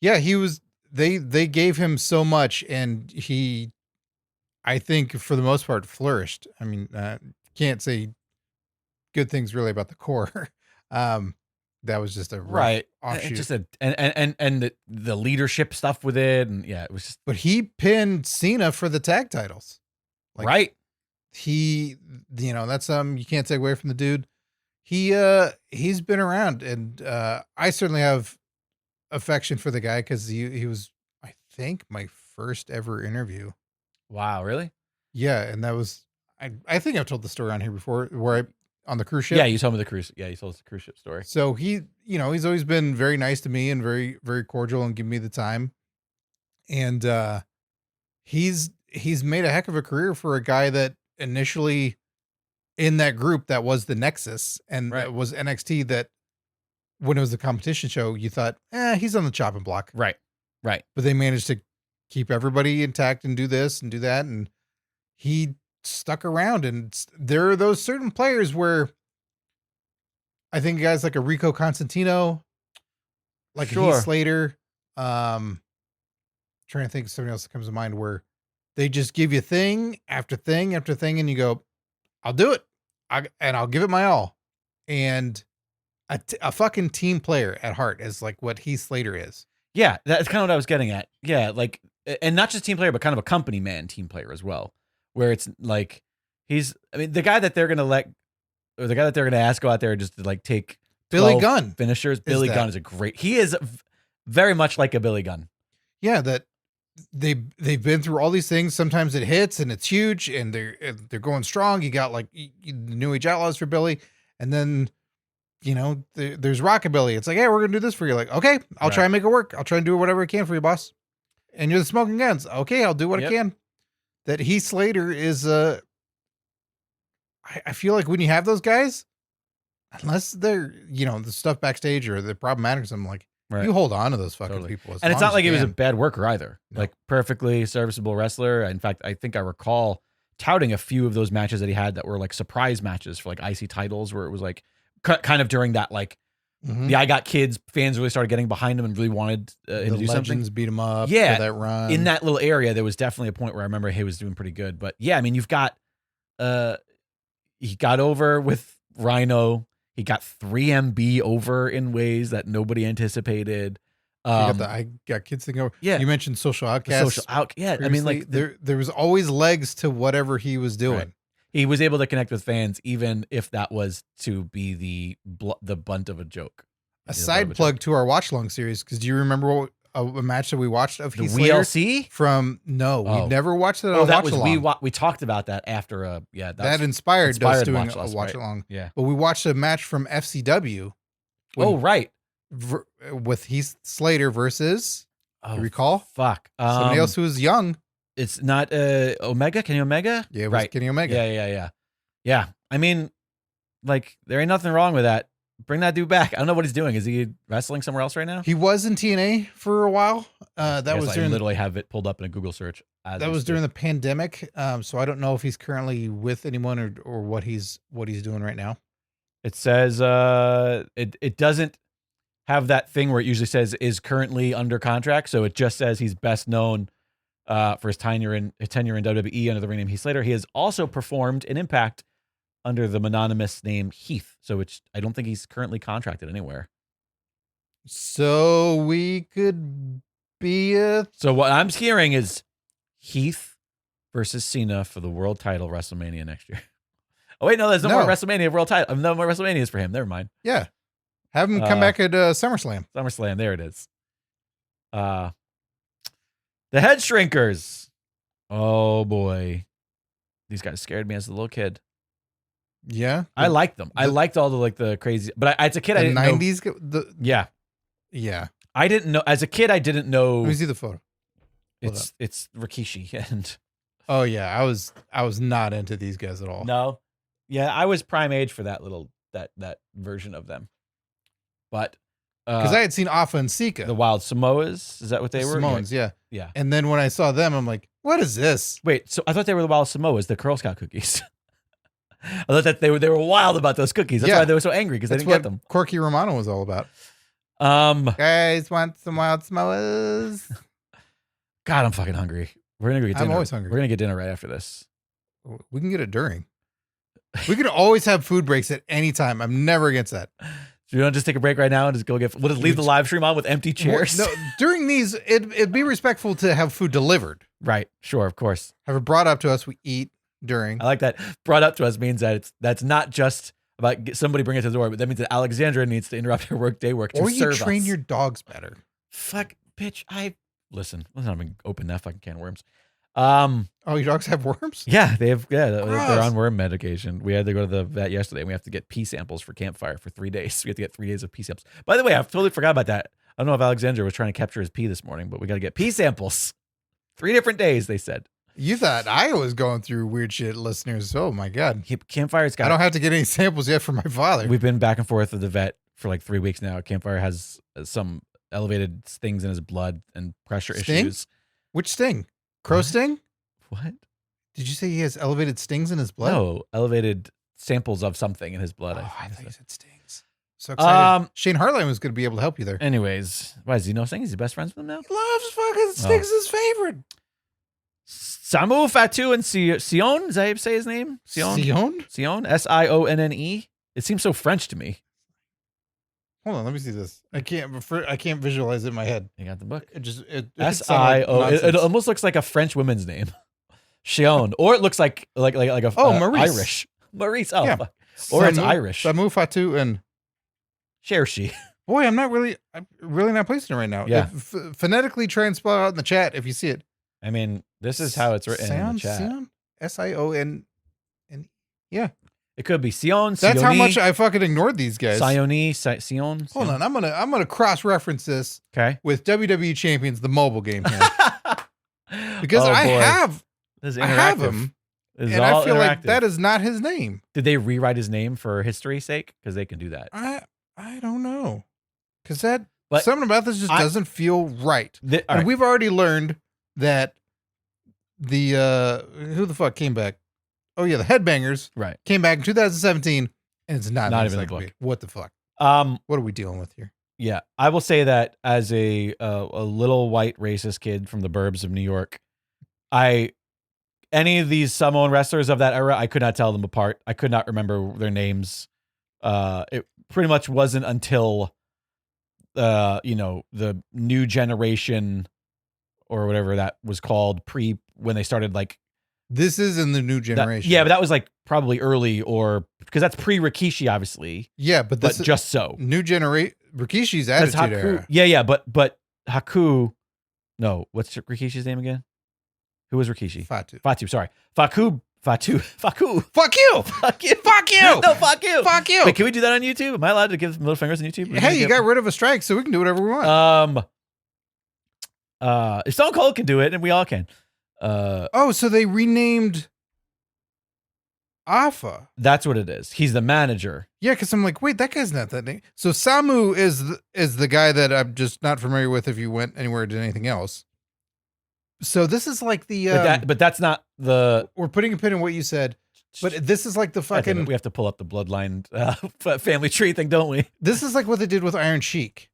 Yeah, he was. They gave him so much, and he, I think, for the most part, flourished. I mean, can't say good things really about the core. That was just a offshoot. Just and the leadership stuff with it, and yeah, it was just. But he pinned Cena for the tag titles, right? He, that's you can't take away from the dude. He's been around, and I certainly have affection for the guy because he was, I think, my first ever interview. Wow, really? Yeah, and that was I think I've told the story on here before where on the cruise ship. Yeah, you told me the cruise. Yeah, you told us the cruise ship story. So he's always been very nice to me and very, very cordial and giving me the time. And he's made a heck of a career for a guy that initially in that group that was the Nexus and that was NXT, that when it was the competition show, you thought, he's on the chopping block. Right. But they managed to keep everybody intact and do this and do that. And he stuck around, and there are those certain players where I think guys like a Rico Constantino, like a Heath Slater, trying to think of somebody else that comes to mind, where they just give you thing after thing after thing, and you go, I'll do it. And I'll give it my all. And a fucking team player at heart is like what Heath Slater is. Yeah, that's kind of what I was getting at. Yeah, like, and not just team player, but kind of a company man team player as well. Where it's like the guy that they're gonna the guy that they're gonna ask go out there just to like take Billy Gunn finishers. Billy Gunn is he is very much like a Billy Gunn. Yeah, that they've been through all these things. Sometimes it hits and it's huge, and they're going strong. You got like the New Age Outlaws for Billy, and then there's Rockabilly. It's like, hey, we're gonna do this for you. Like, okay, I'll try and make it work. I'll try and do whatever I can for you, boss. And you're the Smoking Guns. Okay, I'll do what I can. That Heath Slater is I feel like when you have those guys, unless they're the stuff backstage or they're problematic or something, like you hold on to those fucking people. And it's not like he was a bad worker either. No. Like perfectly serviceable wrestler. In fact, I think I recall touting a few of those matches that he had that were like surprise matches for like IC titles, where it was like kind of during that like the I Got Kids fans really started getting behind him and really wanted him to do something. Beat him up. Yeah, for that run in that little area, there was definitely a point where I remember he was doing pretty good. But yeah, I mean, you've got he got over with Rhino. He got 3MB over in ways that nobody anticipated. I got kids thinking over. Yeah. You mentioned Social Outcasts. Yeah. I mean, like there was always legs to whatever he was doing. Right. He was able to connect with fans, even if that was to be the bunt of a joke. A side plug to our watch along series, because do you remember a match that we watched of Heath Slater? WLC? We never watched that. We talked about that after. That inspired us doing a watch along. Yeah, but we watched a match from FCW. Right, with Heath Slater versus. You recall? Fuck. Somebody else who was young. It's not Omega. Kenny Omega. Yeah, it was Kenny Omega. Yeah. I mean, like, there ain't nothing wrong with that. Bring that dude back. I don't know what he's doing. Is he wrestling somewhere else right now? He was in TNA for a while. That was during literally have it pulled up in a Google search. That was during the pandemic. So I don't know if he's currently with anyone or what he's doing right now. It says it doesn't have that thing where it usually says is currently under contract. So it just says he's best known for his tenure in WWE under the ring name Heath Slater. He has also performed in Impact under the mononymous name Heath. So I don't think he's currently contracted anywhere. So we could be So what I'm hearing is Heath versus Cena for the world title WrestleMania next year. Oh wait, no, there's no more WrestleMania world title. No more WrestleManias for him. Never mind. Yeah. Have him come back at SummerSlam. SummerSlam, there it is. The Head Shrinkers. Oh boy. These guys scared me as a little kid. Yeah. I liked them. I liked all the crazy, but as a kid, I didn't 90s, know. Yeah. I didn't know. As a kid, I didn't know. Let me see the photo. It's Rikishi and. Oh yeah, I was not into these guys at all. No. Yeah, I was prime age for that that version of them. But because I had seen Alpha and Sika. The Wild Samoas, is that what they were? Samoans, yeah. Yeah. And then when I saw them, I'm like, what is this? Wait, so I thought they were the Wild Samoas, the Girl Scout cookies. I thought that they were wild about those cookies. That's why they were so angry, because they didn't get them. Corky Romano was all about. Guys want some Wild Samoas? God, I'm fucking hungry. We're gonna go get dinner. I'm always hungry. We're gonna get dinner right after this. We can get it during. We can always have food breaks at any time. I'm never against that. So you don't just take a break right now and just go get. We'll just leave the live stream on with empty chairs. No, during these, it'd be respectful to have food delivered. Right. Sure. Of course. Have it brought up to us. We eat during. I like that. Brought up to us means that that's not just about somebody bringing it to the door, but that means that Alexandra needs to interrupt her work to serve us. Or you train your dogs better. Fuck, bitch. Listen. Let's not even open that fucking can of worms. Oh, your dogs have worms? Yeah, they have. Yeah, they're on worm medication. We had to go to the vet yesterday, and we have to get pee samples for campfire for 3 days. We have to get 3 days of pee samples. By the way, I totally forgot about that. I don't know if Alexandra was trying to capture his pee this morning, but we got to get pee samples. 3 different days, they said. You thought I was going through weird shit, listeners. Oh my God. Campfire's got. I don't have to get any samples yet from my father. We've been back and forth with the vet for like 3 weeks now. Campfire has some elevated stings in his blood and pressure issues. Which sting? Crow sting? What? Did you say he has elevated stings in his blood? No, elevated samples of something in his blood. Oh, I thought you said stings. So excited. Shane Hartline was going to be able to help you there. Anyways, why does he know stings? Is he best friends with him now? He loves fucking stings. His favorite. Samu Fatu and Sion. Is that how you say his name? Sion? Sion? Sion? Sionne. It seems so French to me. Hold on, let me see this. I can't visualize it in my head. You got the book? It S-I-O. It almost looks like a French woman's name. Shion. Or it looks like a Maurice. Irish. Maurice. Oh, yeah. fuck. Or it's Irish. Samu Fatu and Chershi. Boy, I'm really not placing it right now. Yeah. Phonetically try and spell it out in the chat if you see it. I mean, this is how it's written in the chat. Sion? S-I-O-N. Yeah. It could be Sion. That's how much I fucking ignored these guys. Sion. Hold on, I'm gonna cross-reference this. Okay. With WWE Champions, the mobile game here. Because I have him. And I feel like that is not his name. Did they rewrite his name for history's sake? Because they can do that. I don't know. Because something about this just doesn't feel right. And we've already learned that who the fuck came back? Oh yeah, the Headbangers came back in 2017, and it's not even the book. What the fuck? What are we dealing with here? Yeah, I will say that as a little white racist kid from the burbs of New York, I any of these Samoan wrestlers of that era, I could not tell them apart. I could not remember their names. It pretty much wasn't until, the new generation or whatever that was called when they started like. This is in the new generation. But that was like probably early because that's pre-Rikishi, obviously. Yeah, but just so. New generation, Rikishi's Attitude Era. Yeah, but Haku, no, what's Rikishi's name again? Who was Rikishi? Fatu, sorry. Fatu. Fuck you! Fuck you! Fuck you! No, fuck you! Fuck you! Wait, can we do that on YouTube? Am I allowed to give middle fingers on YouTube? Hey, you got rid of a strike, so we can do whatever we want. If Stone Cold can do it, and we all can. So they renamed Afa. That's what it is. He's the manager. Yeah, because I'm like, wait, that guy's not that name. So Samu is the guy that I'm just not familiar with. If you went anywhere or did anything else. So this is like the. But that's not the. We're putting a pin in what you said. But this is like the fucking. We have to pull up the bloodline family tree thing, don't we? This is like what they did with Iron Sheik,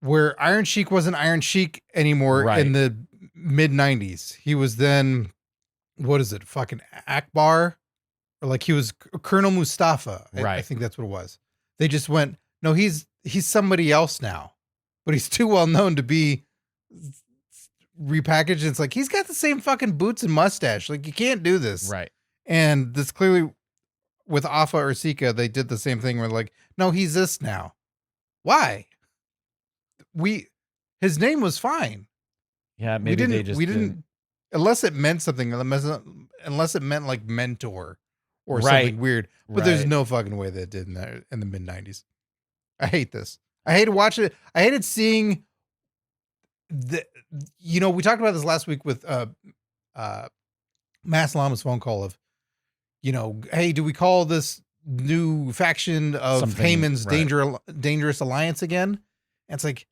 where Iron Sheik wasn't Iron Sheik anymore in the mid 90s. He was then, what is it? Fucking Akbar, or like he was Colonel Mustafa. Right. I think that's what it was. They just went, no, he's somebody else now, but he's too well known to be repackaged. It's like he's got the same fucking boots and mustache. Like you can't do this. Right. And this clearly with Afa or Sika, they did the same thing where like, no, he's this now. Why? His name was fine. Yeah, maybe we didn't unless it meant something, unless it meant like mentor or something weird. But there's no fucking way that did in the mid 90s. I hate this. I hated watching it. I hated seeing we talked about this last week with Mass Llama's phone call of, hey, do we call this new faction of Heyman's Dangerous Alliance again? And it's like,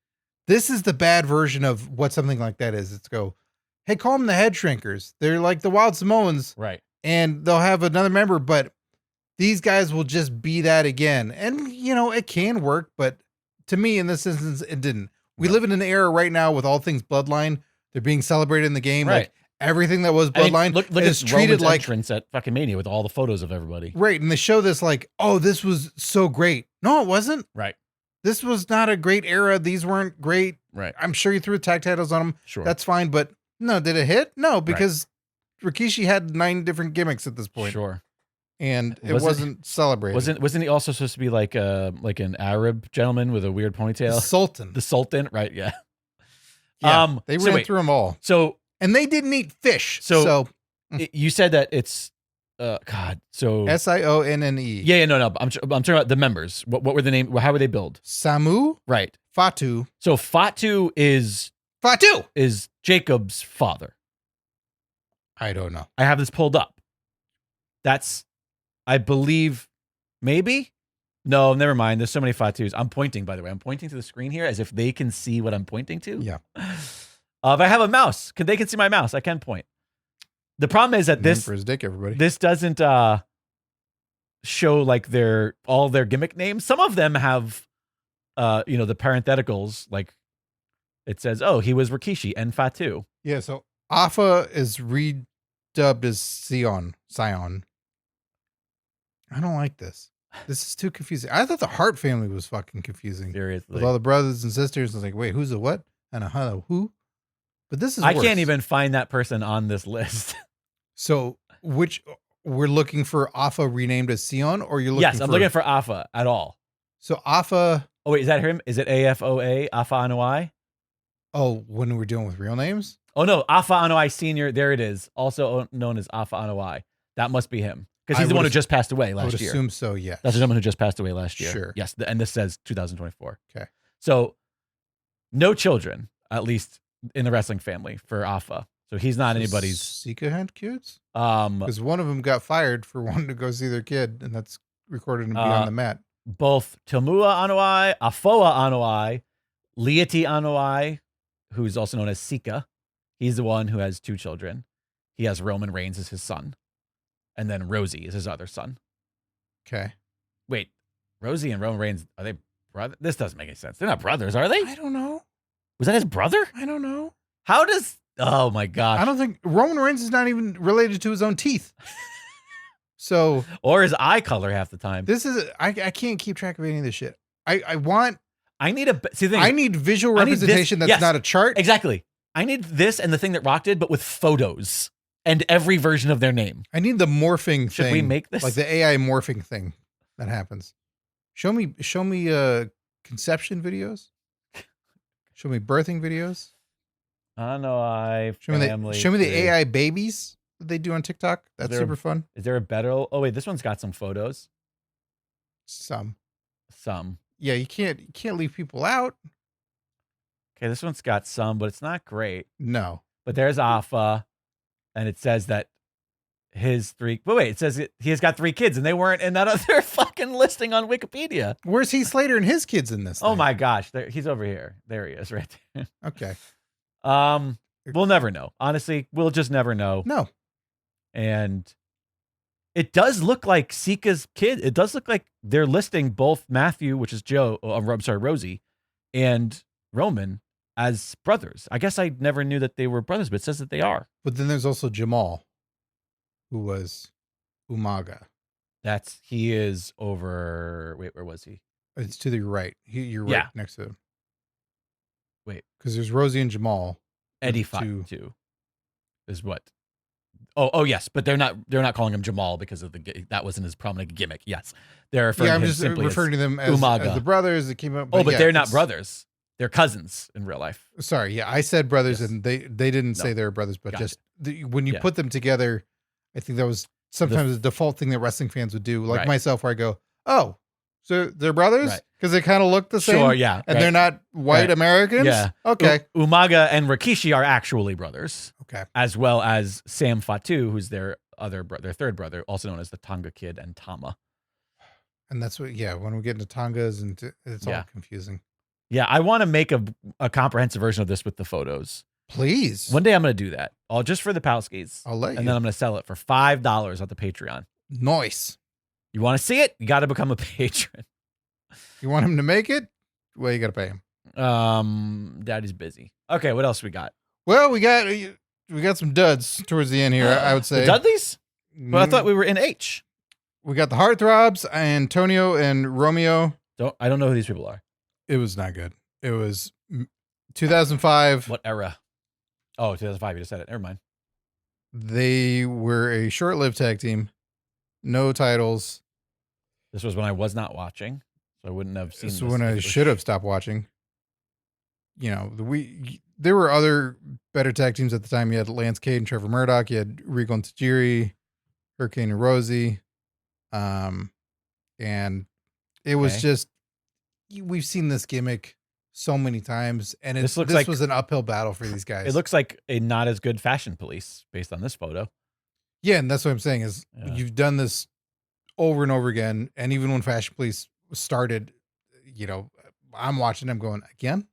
this is the bad version of what something like that is. It's hey, call them the Head Shrinkers. They're like the Wild Samoans. Right. And they'll have another member, but these guys will just be that again. And, it can work, but to me, in this instance, it didn't. We live in an era right now with all things Bloodline. They're being celebrated in the game. Right. Like everything that was Bloodline look is at treated Roman's like entrance at fucking Mania with all the photos of everybody. Right. And they show this like, oh, this was so great. No, it wasn't. Right. This was not a great era. These weren't great. Right. I'm sure you threw tag titles on them. Sure. That's fine. But no, did it hit? No, because Rikishi had 9 different gimmicks at this point. Sure. And it wasn't celebrated. Wasn't he also supposed to be like an Arab gentleman with a weird ponytail? The Sultan, right? Yeah. Yeah. They ran through them all. And they didn't eat fish. So you said that it's So Sionne. Yeah, no. I'm talking about the members. What were the name? How were they billed? Samu. Right. Fatu. So Fatu is Jacob's father. I don't know. I have this pulled up. That's, I believe, maybe? No, never mind. There's so many Fatus. I'm pointing, by the way. I'm pointing to the screen here as if they can see what I'm pointing to. Yeah. If I have a mouse, they can see my mouse. I can point. The problem is that for his dick, everybody. This doesn't show like all their gimmick names. Some of them have, the parentheticals. Like it says, oh, he was Rikishi and Fatu. Yeah. So Afa is redubbed as Sion. I don't like this. This is too confusing. I thought the Hart family was fucking confusing. Seriously. With all the brothers and sisters. I was like, wait, who's a what? And a who? But this is I can't even find that person on this list. So we're looking for Afa renamed as Sion, or you're looking Yes, I'm looking for Afa at all. So Afa. Oh, wait, is that him? Is it AFOA, Afa Anoa'i? Oh, when we're dealing with real names? Oh, no, Afa Anoa'i Sr. There it is. Also known as Afa Anoa'i. That must be him. Because he's the one who just passed away last year. I would assume so, yes. That's the gentleman who just passed away last year. Sure. Yes, and this says 2024. Okay. So, no children, at least in the wrestling family, for Afa. So he's not anybody's. Sika had kids? Because one of them got fired for wanting to go see their kid, and that's recorded in Beyond the Mat. Both Tomua Anoa'i, Afoa Anoa'i, Liati Anoa'i, who's also known as Sika. He's the one who has 2 children. He has Roman Reigns as his son. And then Rosie is his other son. Okay. Wait, Rosie and Roman Reigns, are they brothers? This doesn't make any sense. They're not brothers, are they? I don't know. Was that his brother? I don't know. How does Oh my gosh. I don't think Roman Reigns is not even related to his own teeth. So, or his eye color half the time. This is I can't keep track of any of this shit. I need visual representation that's not a chart. Exactly. I need this and the thing that Rock did, but with photos and every version of their name. I need the morphing thing. Should we make this? Like the AI morphing thing that happens. Show me conception videos. Show me birthing videos. I know show me the AI babies that they do on TikTok. That's super fun. Is there a better? Oh wait, this one's got some photos. Some. Yeah, you can't leave people out. Okay, this one's got some, but it's not great. No. But there's Afa, and it says that his 3. But wait, it says he has got 3 kids, and they weren't in that other fucking listing on Wikipedia. Where's Heath Slater and his kids in this? Oh my gosh, he's over here. There he is, right there. Okay. We'll never know. Honestly, we'll just never know. No. And it does look like Sika's kid. It does look like they're listing both Matthew, which is Rosie, and Roman as brothers. I guess I never knew that they were brothers, but it says that they are. But then there's also Jamal, who was Umaga. He is over. Wait, where was he? It's to the right. You're right next to him. Wait, because there's Rosie and Jamal. Eddie Fatu is what? Oh yes, but they're not calling him Jamal because of that wasn't his prominent gimmick. Yes, they're referring. I'm just referring to them as the brothers that came up. But they're not brothers. They're cousins in real life. Sorry, I said brothers, and they didn't say they were brothers, but gotcha. When you put them together, I think that was sometimes the default thing that wrestling fans would do, like myself, where I go, "Oh, so they're brothers because they kind of look the same." Sure, yeah, and they're not white Americans. Yeah, okay. Umaga and Rikishi are actually brothers. Okay, as well as Sam Fatu, who's their third brother, also known as the Tonga Kid and Tama. And that's what, when we get into Tongas and it's all confusing. Yeah, I want to make a comprehensive version of this with the photos. Please. One day I'm going to do that. All just for the Palskis. I'll let you. And then I'm going to sell it for $5 on the Patreon. Nice. You want to see it? You got to become a patron. You want him to make it? Well, you got to pay him. Daddy's busy. Okay, what else we got? Well, we got some duds towards the end here, I would say. The Dudleys? But I thought we were in H. We got the Heartthrobs, Antonio and Romeo. I don't know who these people are. It was not good. It was 2005. What era? Oh, 2005. You just said it. Never mind. They were a short-lived tag team. No titles. This was when I was not watching, so I wouldn't have seen this. This is when I should have stopped watching. There were other better tag teams at the time. You had Lance Cade and Trevor Murdoch. You had Regal and Tajiri, Hurricane and Rosie. And it was just, we've seen this gimmick so many times, and this was an uphill battle for these guys. It looks like a not as good Fashion Police based on this photo. Yeah, and that's what I'm saying is you've done this over and over again, and even when Fashion Police started, I'm watching them going, again?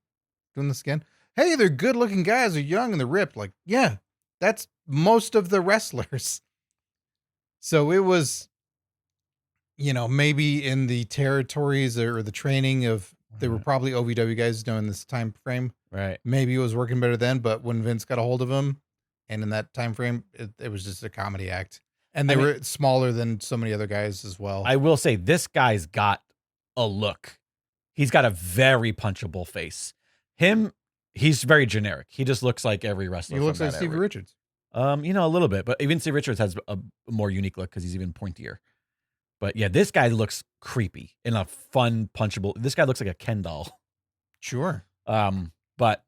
Doing this again? Hey, they're good-looking guys. They're young and they're ripped. Like, yeah, that's most of the wrestlers. So it was, maybe in the territories or the training of, they were probably OVW guys during this time frame. Right. Maybe it was working better then, but when Vince got a hold of him, and in that time frame, it was just a comedy act. And they were smaller than so many other guys as well. I will say, this guy's got a look. He's got a very punchable face. He's very generic. He just looks like every wrestler. He looks like Stevie Richards. A little bit, but even Stevie Richards has a more unique look because he's even pointier. But yeah, this guy looks creepy in a fun, punchable. This guy looks like a Ken doll. Sure. But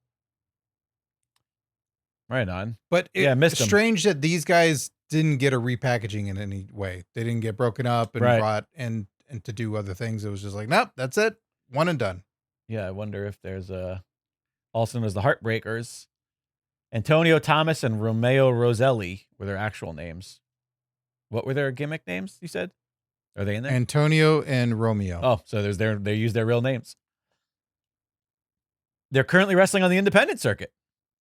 right on. But it's strange that these guys didn't get a repackaging in any way. They didn't get broken up and brought and to do other things. It was just like, nope, that's it. One and done. Yeah, I wonder if there's also known as the Heartbreakers. Antonio Thomas and Romeo Roselli were their actual names. What were their gimmick names, you said? Are they in there? Antonio and Romeo. Oh, so they use their real names. They're currently wrestling on the independent circuit.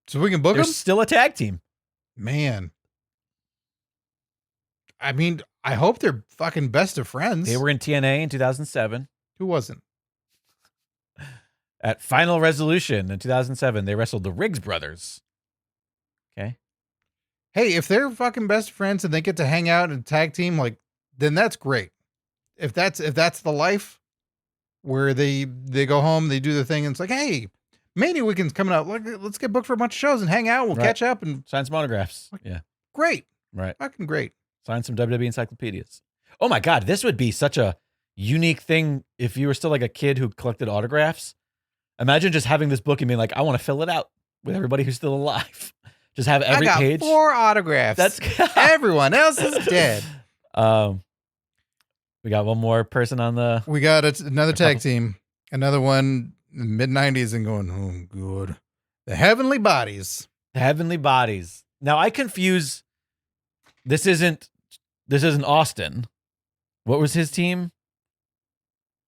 So we can book them? They're still a tag team. Man. I mean, I hope they're fucking best of friends. They were in TNA in 2007. Who wasn't? At Final Resolution in 2007, they wrestled the Riggs brothers. hey, if they're fucking best friends and they get to hang out and tag team, like, then that's great. If that's the life where they go home, they do the thing, and it's like, hey, Mania Weekend's coming up. Let's get booked for a bunch of shows and hang out. We'll catch up and sign some autographs. Yeah, great. Right, fucking great. Sign some WWE encyclopedias. Oh my God, this would be such a unique thing if you were still like a kid who collected autographs. Imagine just having this book and being like, I want to fill it out with everybody who's still alive. Just have every page. 4 autographs. That's everyone else is dead. We got one more person on the. We got another tag team, another one mid 90s and going, oh, good. The Heavenly Bodies. The Heavenly Bodies. Now I confuse. This isn't Austin. What was his team?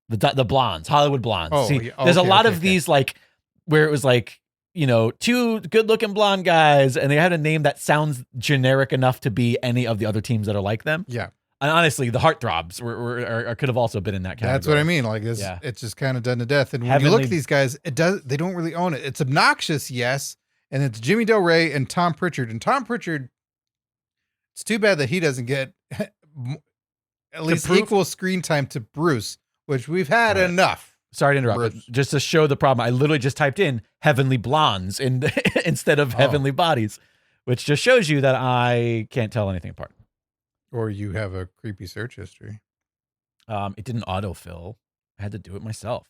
The Blondes, Hollywood Blondes. Oh, See, there's a lot of these like where it was like, you know, 2 good-looking blonde guys, and they had a name that sounds generic enough to be any of the other teams that are like them. Yeah. And honestly, the Heartthrobs could have also been in that category. That's what I mean. Like this, it's just kind of done to death. And when you look at these guys, they don't really own it. It's obnoxious, yes. And it's Jimmy Del Rey and Tom Pritchard. And Tom Pritchard, it's too bad that he doesn't get at least equal screen time to Bruce, which we've had enough. Sorry to interrupt, but just to show the problem, I literally just typed in Heavenly Blondes instead of Heavenly Bodies, which just shows you that I can't tell anything apart. Or you have a creepy search history. It didn't autofill. I had to do it myself.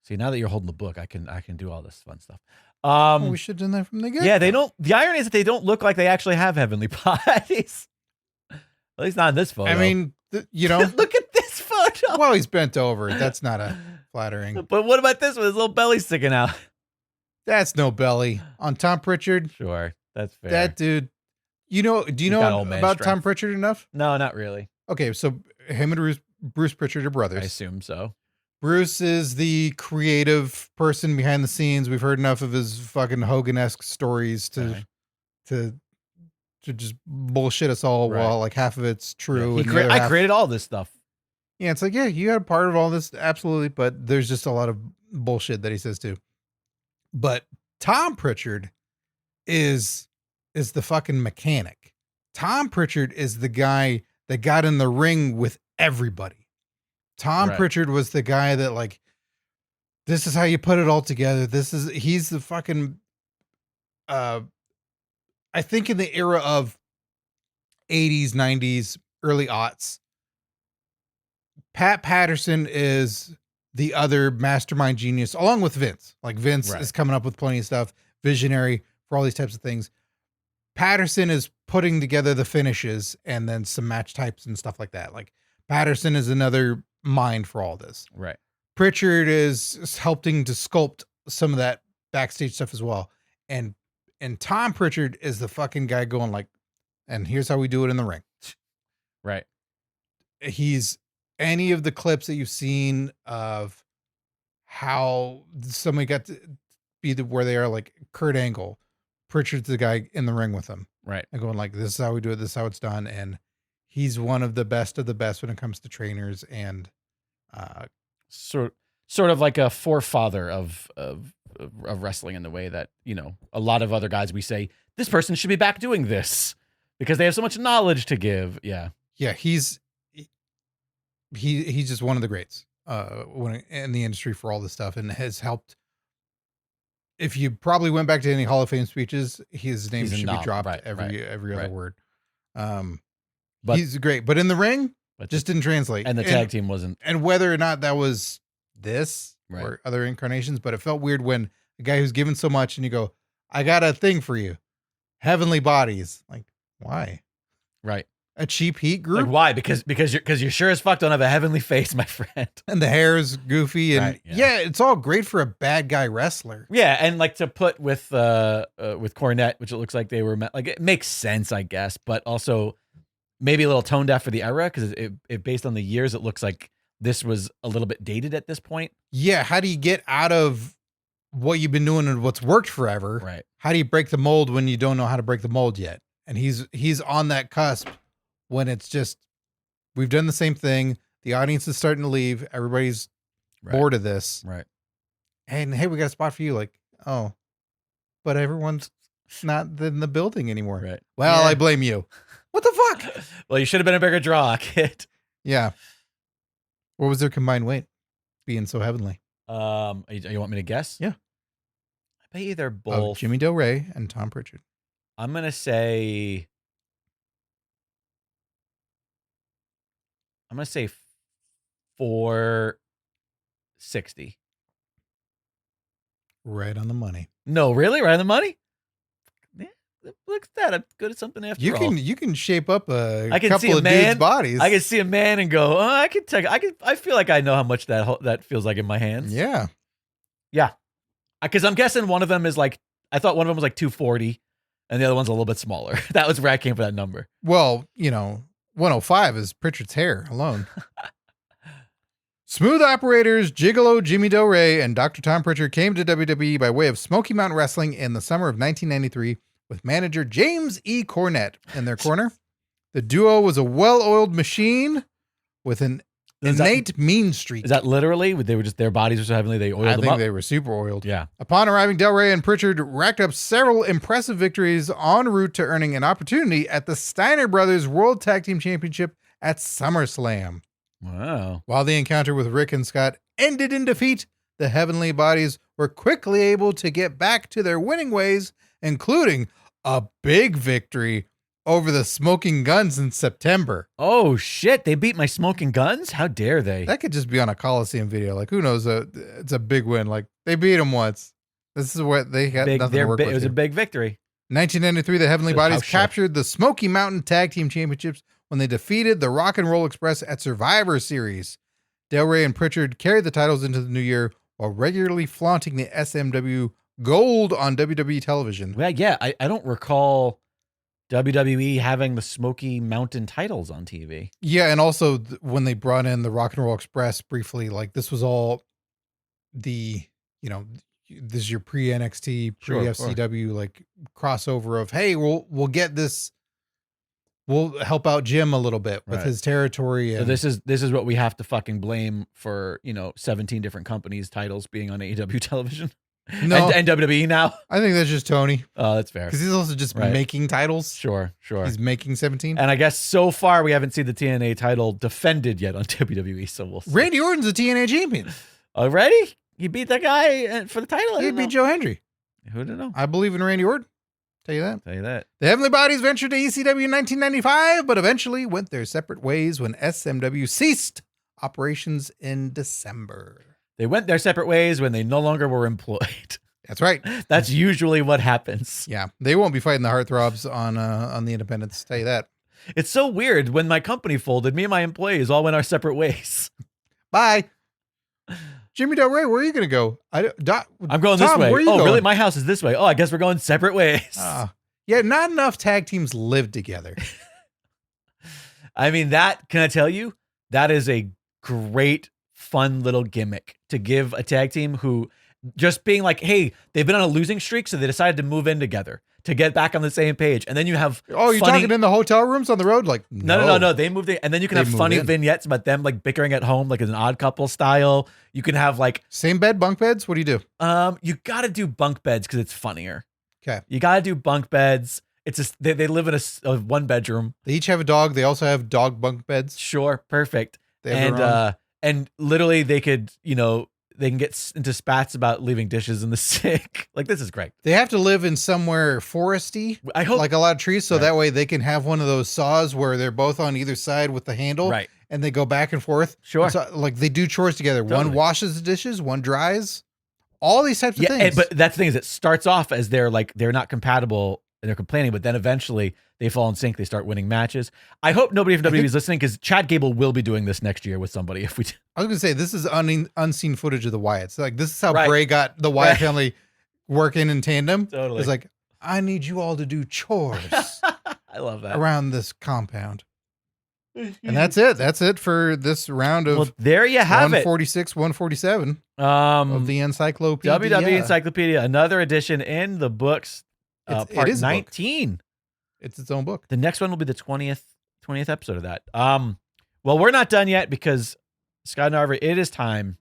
See, now that you're holding the book, I can do all this fun stuff. We should have done that from the get-go. Yeah, they don't. The irony is that they don't look like they actually have heavenly bodies. At least not in this photo. I mean, you know, look at this photo. Well, he's bent over. That's not a flattering. But what about this one? His little belly sticking out. That's no belly on Tom Pritchard. Sure, that's fair. That dude. You know? Do you know about Tom Pritchard enough? No, not really. Okay, so him and Bruce Pritchard are brothers. I assume so. Bruce is the creative person behind the scenes. We've heard enough of his fucking Hogan-esque stories to just bullshit us all while like half of it's true. Yeah, I created all this stuff. Yeah, it's like, yeah, you had a part of all this, absolutely, but there's just a lot of bullshit that he says too. But Tom Pritchard is the fucking mechanic. Tom Pritchard is the guy that got in the ring with everybody. Tom Pritchard was the guy that like, this is how you put it all together. He's the fucking, I think in the era of 80s, 90s, early aughts, Pat Patterson is the other mastermind genius along with Vince. Like Vince is coming up with plenty of stuff, visionary for all these types of things. Patterson is putting together the finishes and then some match types and stuff like that. Like Patterson is another mind for all this. Right. Pritchard is helping to sculpt some of that backstage stuff as well. And Tom Pritchard is the fucking guy going like, and here's how we do it in the ring. Right. He's any of the clips that you've seen of how somebody got to be where they are, like Kurt Angle, Pritchard's the guy in the ring with him. Right. And going like, this is how we do it. This is how it's done. And he's one of the best when it comes to trainers and sort of like a forefather of wrestling in the way that, you know, a lot of other guys, we say this person should be back doing this because they have so much knowledge to give. Yeah. Yeah. He's just one of the greats in the industry for all this stuff and has helped. If you probably went back to any Hall of Fame speeches, his name should be dropped every other word. But he's great, but in the ring, just didn't translate. And the tag team wasn't. And whether or not that was this or other incarnations, but it felt weird when a guy who's given so much and you go, I got a thing for you. Heavenly Bodies. Like, why? Right. A cheap heat group? Like, why? Because you sure as fuck don't have a heavily face, my friend. And the hair is goofy and it's all great for a bad guy wrestler. Yeah, and like to put with Cornette, which it looks like they were like, it makes sense, I guess, but also maybe a little tone deaf for the era because it based on the years, it looks like this was a little bit dated at this point. Yeah, how do you get out of what you've been doing and what's worked forever? Right. How do you break the mold when you don't know how to break the mold yet? And he's on that cusp when it's just, we've done the same thing. The audience is starting to leave. Everybody's bored of this. Right. And hey, we got a spot for you. Like, oh, but everyone's not in the building anymore. Right. Well, I blame you. What the fuck? Well, you should have been a bigger draw, kid. Yeah. What was their combined weight? Being so heavenly. You want me to guess? Yeah. I bet you they're both Jimmy Del Rey and Tom Pritchard. I'm gonna say 460. Right on the money. No, really? Right on the money? Yeah, look at that. I'm good at something after all. You can shape up I can couple see a of man, dudes' bodies. I can see a man and go, oh, I feel like I know how much that feels like in my hands. Yeah. Yeah. Because I'm guessing one of them is like, I thought one of them was like 240 and the other one's a little bit smaller. That was where I came for that number. Well, 105 is Pritchard's hair alone. Smooth operators Gigolo Jimmy Del Rey and Dr. Tom Pritchard came to WWE by way of Smoky Mountain Wrestling in the summer of 1993 with manager James E. Cornette in their corner. The duo was a well-oiled machine with an innate mean streak. Is that literally? They were just, their bodies were so heavenly they oiled them up? I think they were super oiled. Yeah. Upon arriving, Del Rey and Pritchard racked up several impressive victories en route to earning an opportunity at the Steiner Brothers World Tag Team Championship at SummerSlam. Wow. While the encounter with Rick and Scott ended in defeat, the Heavenly Bodies were quickly able to get back to their winning ways, including a big victory over the Smoking Guns in September. Oh, shit. They beat my Smoking Guns? How dare they? That could just be on a Coliseum video. Like, who knows? It's a big win. Like, they beat them once. This is what they got nothing to work with. It was a big victory. 1993, the Heavenly Bodies captured the Smoky Mountain Tag Team Championships when they defeated the Rock and Roll Express at Survivor Series. Del Rey and Pritchard carried the titles into the new year while regularly flaunting the SMW gold on WWE television. Well, yeah, I don't recall WWE having the Smoky Mountain titles on TV. Yeah, and also when they brought in the Rock and Roll Express briefly, like this was all the, this is your pre-NXT, pre-FCW like crossover of, hey, we'll get this. We'll help out Jim a little bit with his territory. And so this is what we have to fucking blame for, 17 different companies' titles being on AEW television. No. and WWE now. I think that's just Tony. Oh, that's fair. Because he's also just making titles. Sure. He's making 17. And I guess so far we haven't seen the TNA title defended yet on WWE, so we'll see. Randy Orton's a TNA champion. Already? He beat that guy for the title? He beat Joe Hendry. Who didn't know? I believe in Randy Orton. Tell you that. The Heavenly Bodies ventured to ECW in 1995, but eventually went their separate ways when SMW ceased operations in December. They went their separate ways when they no longer were employed. That's right. That's usually what happens. Yeah. They won't be fighting the Heartthrobs on the independents. Tell you that. It's so weird. When my company folded, me and my employees all went our separate ways. Bye. Jimmy Del Rey, where are you going to go? I'm going this way. Where are you going? Really? My house is this way. Oh, I guess we're going separate ways. Yeah, not enough tag teams live together. I mean, can I tell you, that is a great, fun little gimmick to give a tag team who just being like, hey, they've been on a losing streak, so they decided to move in together to get back on the same page. And then you have you're talking in the hotel rooms on the road? Like, no. They moved in, and then you can have funny vignettes about them like bickering at home, like as an Odd Couple style. You can have like same bed, bunk beds. What do you do? You got to do bunk beds because it's funnier. Okay, you got to do bunk beds. It's just they live in a one bedroom. They each have a dog. They also have dog bunk beds. Sure, perfect. And literally they could they can get into spats about leaving dishes in the sink. Like, this is great. They have to live in somewhere foresty. I hope, like a lot of trees, so that way they can have one of those saws where they're both on either side with the handle, right? And they go back and forth. Sure. So, like they do chores together. Totally. One washes the dishes, one dries. All these types of things. But that's the thing is, it starts off as they're not compatible and they're complaining, but then eventually they fall in sync. They start winning matches. I hope nobody from WWE is listening because Chad Gable will be doing this next year with somebody. If we, I was gonna say this is unseen footage of the Wyatts. Like this is how Bray got the Wyatt family working in tandem. Totally. It's like, I need you all to do chores. I love that around this compound. And that's it. That's it for this round of. Well, there you have 146, 147 of the Encyclopedia. WWE Encyclopedia, another edition in the books. Part 19. It's its own book. The next one will be the 20th episode of that. Well, we're not done yet because Scott and Arver, it is time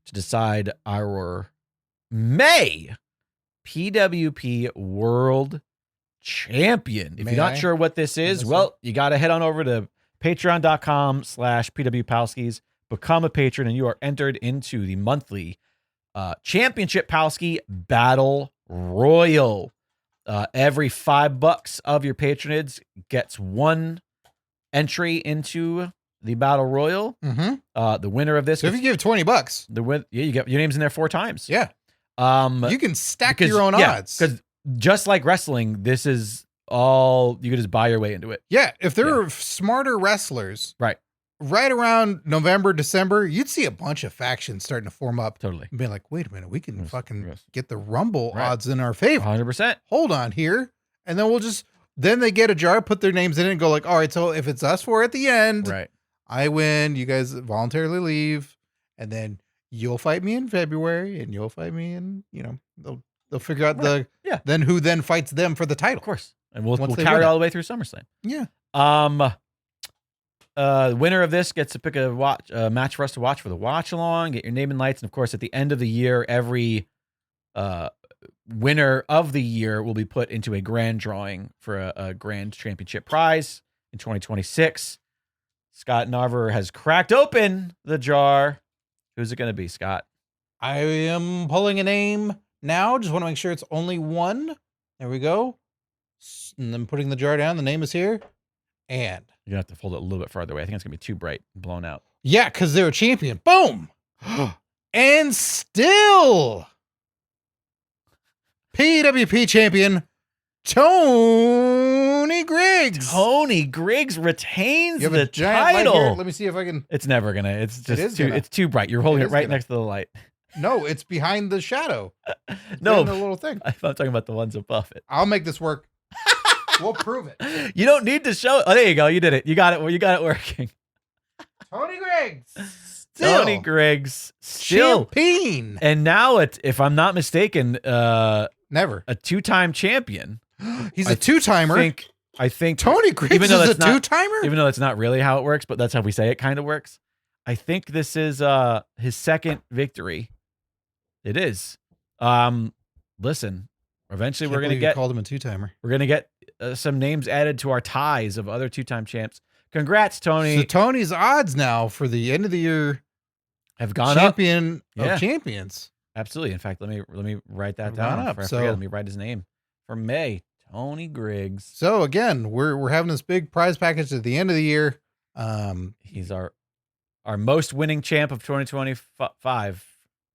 to decide our May PWP World Champion. If you're not sure what this is, well, you got to head on over to patreon.com/PW Palskis, become a patron, and you are entered into the monthly Championship Palski Battle Royal. Every $5 of your patronage gets one entry into the Battle Royal. The winner of this. So if you give $20, you get your name's in there 4 times. Yeah. You can stack your own odds. Because just like wrestling, this is all you can just buy your way into it. Yeah. If there are smarter wrestlers, right around November, December, you'd see a bunch of factions starting to form up. Totally. And be like, wait a minute, we can fucking get the Rumble odds in our favor. 100%. Hold on here. And then then they get a jar, put their names in it and go like, all right, so if it's us 4 at the end, I win, you guys voluntarily leave, and then you'll fight me in February, and you'll fight me in, they'll figure out then who then fights them for the title. Of course. And we'll carry it all the way through SummerSlam. Yeah. The winner of this gets to pick a match for us to watch for the watch along, get your name in lights, and of course at the end of the year, every winner of the year will be put into a grand drawing for a grand championship prize in 2026. Scott Narver has cracked open the jar. Who's it going to be, Scott? I am pulling a name now. Just want to make sure it's only one. There we go. And then putting the jar down. The name is here. And you're going to have to fold it a little bit farther away. I think it's going to be too bright and blown out. Yeah, because they're a champion. Boom. And still PWP champion Tony Griggs. Tony Griggs retains the title. Light here. Let me see if I can. It's never gonna. It's just it's too bright. You're holding it right next to the light. No, it's behind the shadow. No, the little thing. I'm talking about the ones above it. I'll make this work. We'll prove it. You don't need to show it. Oh, there you go. You did it. You got it. You got it working. Tony Griggs. Tony Griggs. Still. Champion. And now it's, if I'm not mistaken, never a 2-time champion. He's a 2-timer. I think Tony Griggs is a 2-timer? Even though that's not really how it works, but that's how we say it kind of works. I think this is his second victory. It is. Listen, eventually we're going to get... called him a 2-timer. We're going to get some names added to our ties of other 2-time champs. Congrats, Tony. So Tony's odds now for the end of the year have gone champion of champions. Absolutely. In fact, let me write that down. Let me write his name for May. Tony Griggs. So again, we're having this big prize package at the end of the year. He's our most winning champ of 2025.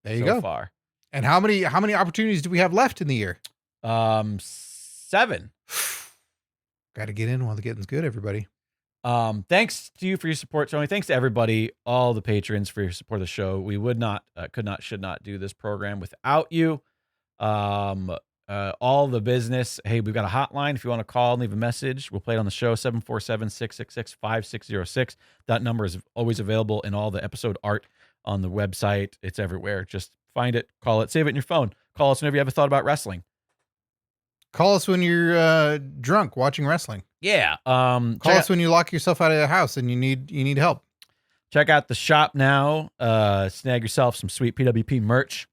There you go. So far. And how many opportunities do we have left in the year? 7. Got to get in while the getting's good, everybody. Thanks to you for your support, Tony. Thanks to everybody, all the patrons for your support of the show. We would not, could not, should not do this program without you. All the business. Hey, we've got a hotline. If you want to call and leave a message, we'll play it on the show. 747-666-5606. That number is always available in all the episode art on the website. It's everywhere. Just find it, call it, save it in your phone. Call us whenever you have a thought about wrestling. Call us when you're drunk watching wrestling. Yeah. Call us when you lock yourself out of the house and you need help. Check out the shop now. Snag yourself some sweet PWP merch.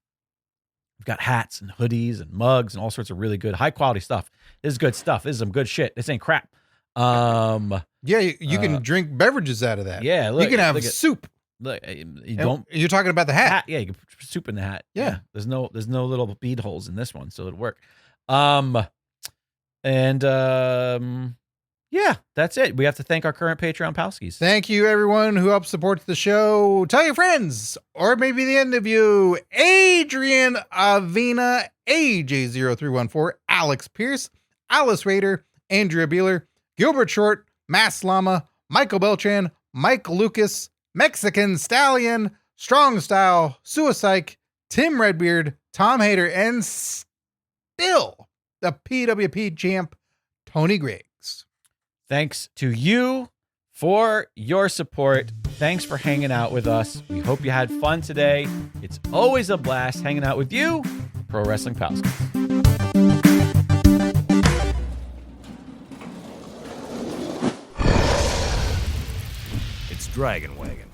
We've got hats and hoodies and mugs and all sorts of really good, high quality stuff. This is good stuff. This is some good shit. This ain't crap. Yeah, you can drink beverages out of that. Yeah, look, you can have soup. Look, you don't. You're talking about the hat. Yeah, you can put soup in the hat. Yeah. There's no little bead holes in this one, so it'll work. Yeah, that's it. We have to thank our current Patreon Palskis. Thank you, everyone who helps support the show. Tell your friends, or maybe the end of you. Adrian Avina, AJ0314, Alex Pierce, Alice Rader, Andrea Beeler, Gilbert Short, Mass Llama, Michael Beltran, Mike Lucas, Mexican Stallion, Strong Style, Suicide, Tim Redbeard, Tom Hader, and still the PWP champ, Tony Griggs. Thanks to you for your support. Thanks for hanging out with us. We hope you had fun today. It's always a blast hanging out with you, Pro Wrestling Palskis. It's Dragon Wagon.